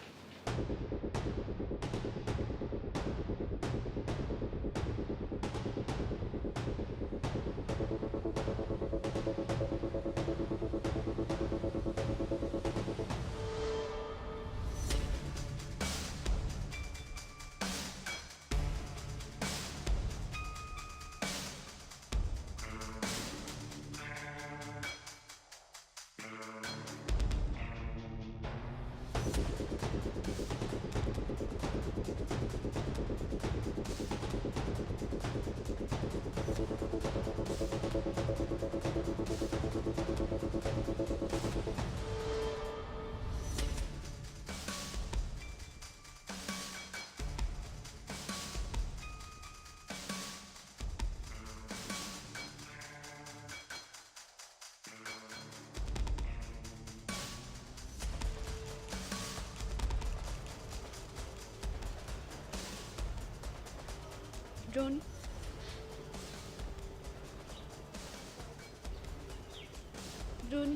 ጆኒ ጆኒ